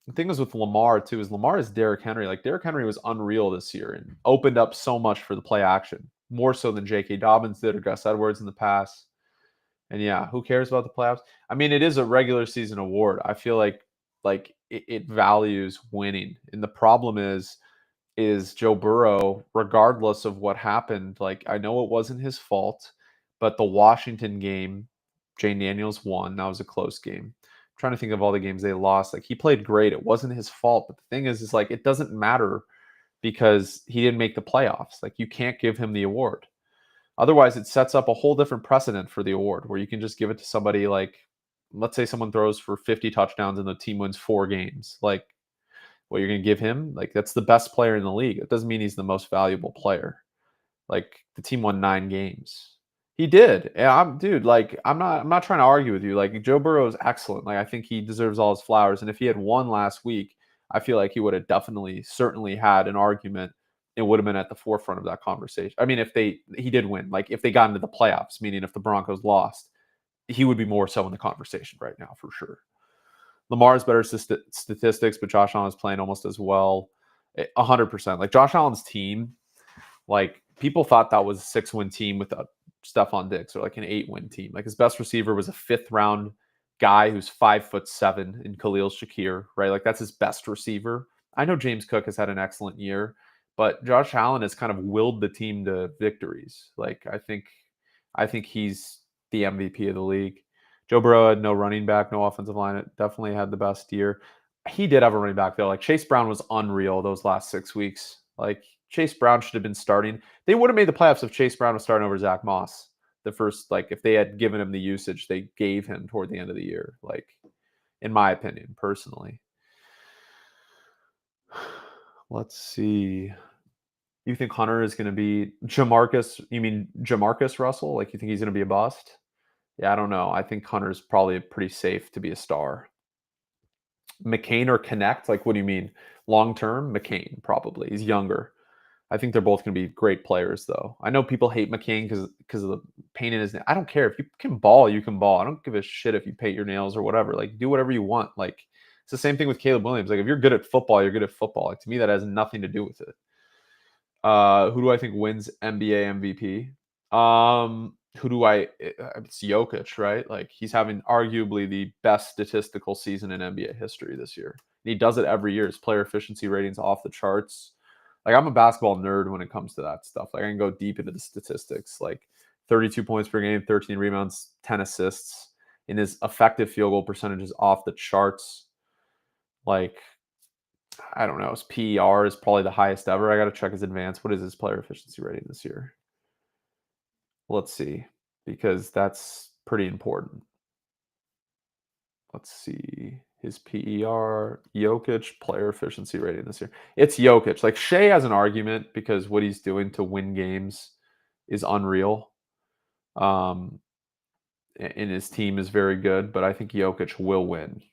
Speaker 1: the thing is with Lamar too, is Lamar is Derrick Henry. Like Derrick Henry was unreal this year and opened up so much for the play action, more so than J.K. Dobbins did or Gus Edwards in the past. And yeah, who cares about the playoffs? I mean, it is a regular season award. I feel like it values winning, and the problem is Joe Burrow, regardless of what happened. Like I know it wasn't his fault, but the Washington game, Jane Daniels won. That was a close game. I'm trying to think of all the games they lost. Like he played great. It wasn't his fault. But the thing is like it doesn't matter because he didn't make the playoffs. Like you can't give him the award. Otherwise, it sets up a whole different precedent for the award where you can just give it to somebody like, let's say someone throws for 50 touchdowns and the team wins 4 games. Like, what you're going to give him? Like, that's the best player in the league. It doesn't mean he's the most valuable player. Like, the team won 9 games. He did. Yeah, I'm not trying to argue with you. Like, Joe Burrow is excellent. Like, I think he deserves all his flowers. And if he had won last week, I feel like he would have certainly had an argument. It would have been at the forefront of that conversation. I mean, he did win, like if they got into the playoffs, meaning if the Broncos lost, he would be more so in the conversation right now for sure. Lamar's better statistics, but Josh Allen is playing almost as well. 100%. Like Josh Allen's team, like people thought that was a 6-win team without Stephon Diggs or like an 8-win team. Like his best receiver was a 5th-round guy who's 5'7" in Khalil Shakir, right? Like that's his best receiver. I know James Cook has had an excellent year, but Josh Allen has kind of willed the team to victories. Like I think he's the MVP of the league. Joe Burrow had no running back, no offensive line. It definitely had the best year. He did have a running back though. Like Chase Brown was unreal those last 6 weeks. Like Chase Brown should have been starting. They would have made the playoffs if Chase Brown was starting over Zach Moss. The first, like if they had given him the usage they gave him toward the end of the year. Like, in my opinion, personally. Let's see. You think Hunter is going to be Jamarcus? You mean Jamarcus Russell? Like you think he's going to be a bust? Yeah, I don't know. I think Hunter's probably pretty safe to be a star. McCain or Connect? Like, what do you mean? Long term, McCain probably. He's younger. I think they're both going to be great players, though. I know people hate McCain because of the pain in his nail. I don't care if you can ball, you can ball. I don't give a shit if you paint your nails or whatever. Like, do whatever you want. Like, it's the same thing with Caleb Williams. Like, if you're good at football, you're good at football. Like, to me, that has nothing to do with it. Who do I think wins NBA MVP? It's Jokic, right? Like he's having arguably the best statistical season in NBA history this year. And he does it every year. His player efficiency ratings off the charts. Like I'm a basketball nerd when it comes to that stuff. Like I can go deep into the statistics. Like 32 points per game, 13 rebounds, 10 assists. And his effective field goal percentage is off the charts. Like I don't know. His PER is probably the highest ever. I got to check his advanced. What is his player efficiency rating this year? Let's see, because that's pretty important. Let's see. His PER, Jokic player efficiency rating this year. It's Jokic. Like Shea has an argument because what he's doing to win games is unreal. Um, and his team is very good, but I think Jokic will win.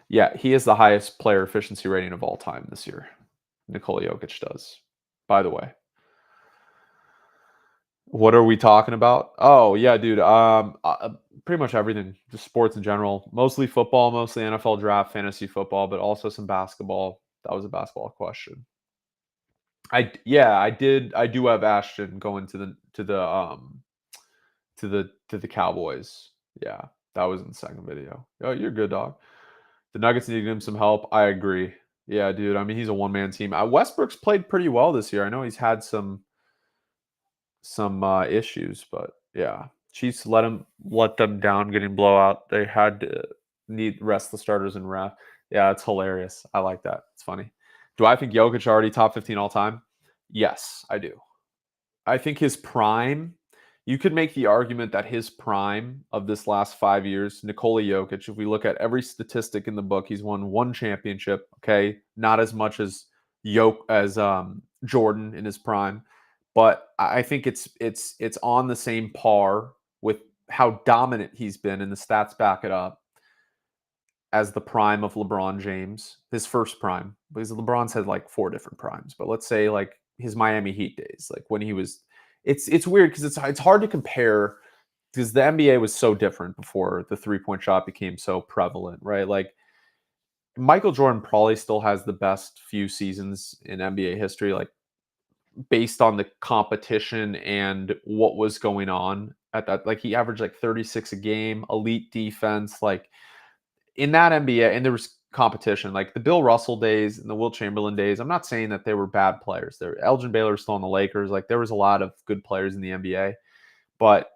Speaker 1: Yeah, he is the highest player efficiency rating of all time this year. Nikola Jokic does. By the way, what are we talking about? Oh yeah, dude. Pretty much everything, just sports in general. Mostly football, mostly NFL draft, fantasy football, but also some basketball. That was a basketball question. Yeah, I did. I do have Ashton going to the Cowboys. Yeah, that was in the second video. Oh, you're good, dog. The Nuggets need to give him some help. I agree. Yeah, dude. I mean, he's a one man team. Westbrook's played pretty well this year. I know he's had some issues, but yeah, Chiefs let them down, getting blowout. They had to need rest the starters and ref. Yeah, it's hilarious. I like that. It's funny. Do I think Jokic already top 15 all time? Yes, I do. I think his prime, you could make the argument that his prime of this last 5 years, Nikola Jokic, if we look at every statistic in the book, he's won one championship. Okay, not as much as Jordan in his prime, but I think it's on the same par with how dominant he's been, and the stats back it up, as the prime of LeBron James, his first prime, because LeBron's had like four different primes, but let's say like his Miami Heat days, like when he was, it's weird because it's hard to compare because the NBA was so different before the 3-point shot became so prevalent, right? Like Michael Jordan probably still has the best few seasons in NBA history, like based on the competition and what was going on at that. Like he averaged like 36 a game, elite defense, like in that NBA, and there was competition, like the Bill Russell days and the Will Chamberlain days. I'm not saying that they were bad players. There, Elgin Baylor was still on the Lakers. Like there was a lot of good players in the NBA, but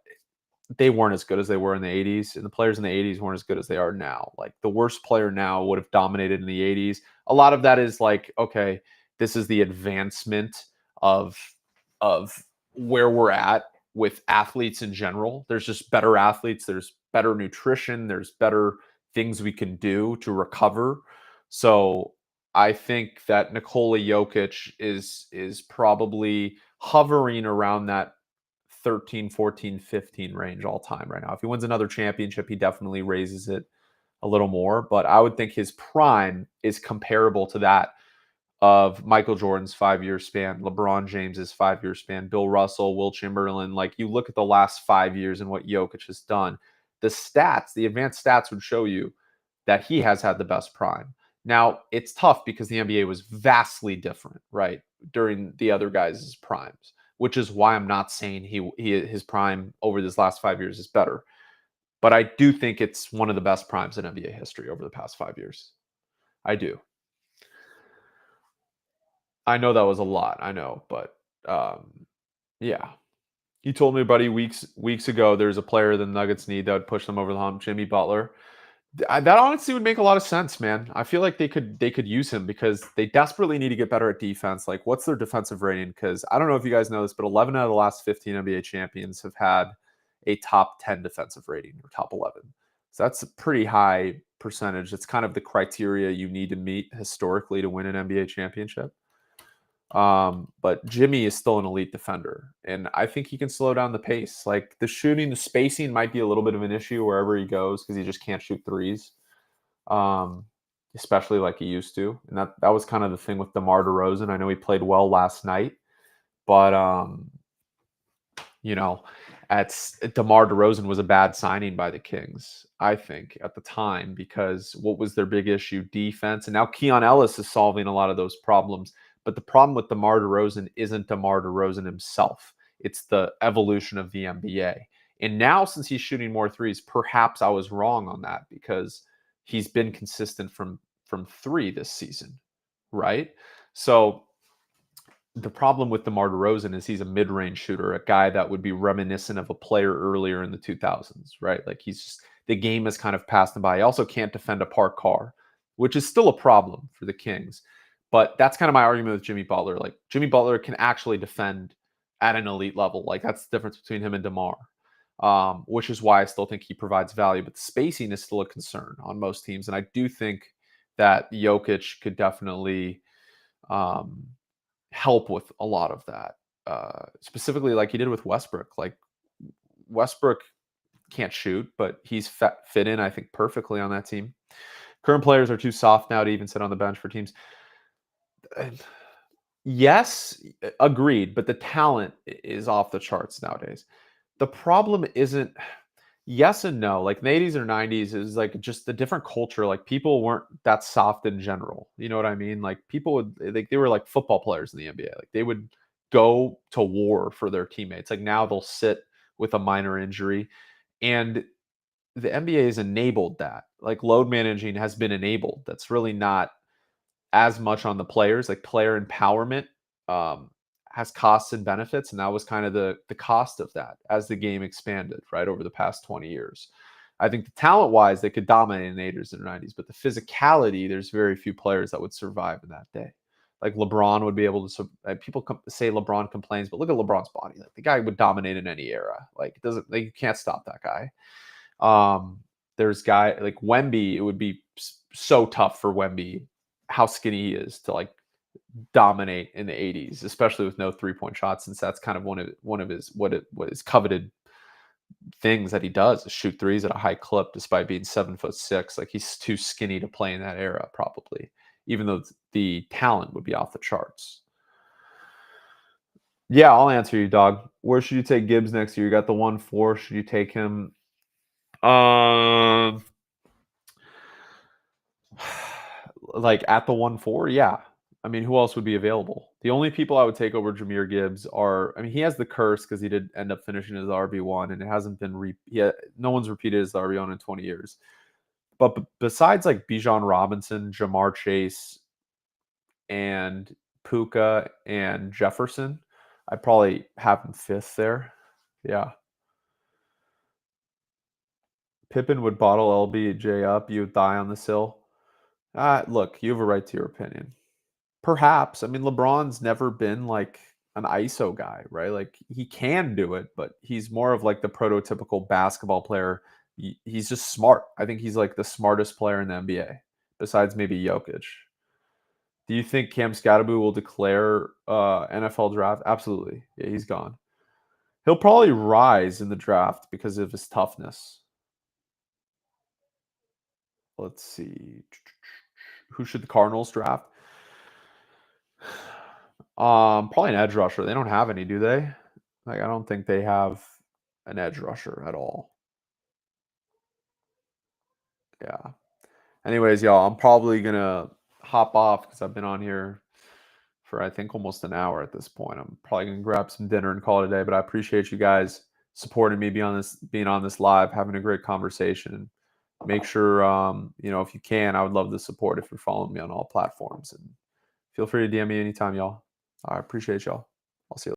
Speaker 1: they weren't as good as they were in the 80s, and the players in the 80s weren't as good as they are now. Like the worst player now would have dominated in the 80s. A lot of that is like, okay, this is the advancement of of where we're at with athletes in general. There's just better athletes, there's better nutrition, there's better things we can do to recover. So I think that Nikola Jokic is probably hovering around that 13, 14, 15 range all time right now. If he wins another championship, he definitely raises it a little more. But I would think his prime is comparable to that of Michael Jordan's 5 year span, LeBron James's 5 year span, Bill Russell, Will Chamberlain. Like you look at the last 5 years and what Jokic has done, the stats, the advanced stats would show you that he has had the best prime. Now, it's tough because the NBA was vastly different, right, during the other guys' primes, which is why I'm not saying his prime over this last 5 years is better. But I do think it's one of the best primes in NBA history over the past 5 years. I do. I know that was a lot. I know, but yeah. You told me, buddy, weeks ago. There's a player the Nuggets need that would push them over the hump. Jimmy Butler. That honestly would make a lot of sense, man. I feel like they could use him because they desperately need to get better at defense. Like, what's their defensive rating? Because I don't know if you guys know this, but 11 out of the last 15 NBA champions have had a top 10 defensive rating or top 11. So that's a pretty high percentage. It's kind of the criteria you need to meet historically to win an NBA championship. But Jimmy is still an elite defender, and I think he can slow down the pace. Like the shooting, the spacing might be a little bit of an issue wherever he goes because he just can't shoot threes, um, especially like he used to. And that was kind of the thing with DeMar DeRozan. I know he played well last night, but you know, at DeMar DeRozan was a bad signing by the Kings, I think, at the time, because what was their big issue? Defense. And now Keon Ellis is solving a lot of those problems. But the problem with DeMar DeRozan isn't DeMar DeRozan himself. It's the evolution of the NBA. And now, since he's shooting more threes, perhaps I was wrong on that because he's been consistent from three this season, right? So the problem with DeMar DeRozan is he's a mid-range shooter, a guy that would be reminiscent of a player earlier in the 2000s, right? Like he's just, the game has kind of passed him by. He also can't defend a parked car. which is still a problem for the Kings. But that's kind of my argument with Jimmy Butler. Like Jimmy Butler can actually defend at an elite level. Like that's the difference between him and DeMar, which is why I still think he provides value. But the spacing is still a concern on most teams, and I do think that Jokic could definitely um, help with a lot of that. Specifically, like he did with Westbrook. Like Westbrook can't shoot, but he's fit in, I think, perfectly on that team. Current players are too soft now to even sit on the bench for teams. Yes, agreed, but the talent is off the charts nowadays. The problem isn't yes and no. Like in the 80s or 90s is like just a different culture. Like people weren't that soft in general. You know what I mean? Like people would like they were like football players in the NBA. Like they would go to war for their teammates. Like now they'll sit with a minor injury. And the NBA has enabled that. Like load managing has been enabled. That's really not as much on the players. Like player empowerment um, has costs and benefits, and that was kind of the cost of that as the game expanded right over the past 20 years. I think the talent wise, they could dominate in the 80s and 90s, but the physicality, there's very few players that would survive in that day. Like LeBron would be able to. People say LeBron complains, but look at LeBron's body. Like the guy would dominate in any era. Like it doesn't. Like you can't stop that guy. Um, there's guy like Wemby. It would be so tough for Wemby, how skinny he is, to like dominate in the 80s, especially with no 3-point shots, since that's kind of one of his what is coveted things that he does is shoot threes at a high clip despite being 7'6". Like he's too skinny to play in that era, probably, even though the talent would be off the charts. Yeah, I'll answer you, dog. Where should you take Gibbs next year? You got the 1-4. Should you take him? Um, like at the 1-4, yeah. I mean, who else would be available? The only people I would take over Jahmyr Gibbs are, I mean, he has the curse because he did end up finishing as RB1, and it hasn't been no one's repeated as the RB1 in 20 years. But besides like Bijan Robinson, Jamar Chase, and Puka and Jefferson, I'd probably have him fifth there. Yeah. Pippen would bottle LBJ up. You would die on this hill. Look, you have a right to your opinion. Perhaps. I mean, LeBron's never been like an ISO guy, right? Like he can do it, but he's more of like the prototypical basketball player. He's just smart. I think he's like the smartest player in the NBA, besides maybe Jokic. Do you think Cam Scatterbu will declare NFL draft? Absolutely. Yeah, he's gone. He'll probably rise in the draft because of his toughness. Let's see. Who should the Cardinals draft? Probably an edge rusher. They don't have any, do they? Like, I don't think they have an edge rusher at all. Yeah. Anyways, y'all, I'm probably gonna hop off because I've been on here for I think almost an hour at this point. I'm probably gonna grab some dinner and call it a day. But I appreciate you guys supporting me being on this live, having a great conversation. Make sure if you can, I would love the support if you're following me on all platforms. And feel free to DM me anytime, y'all. I appreciate y'all.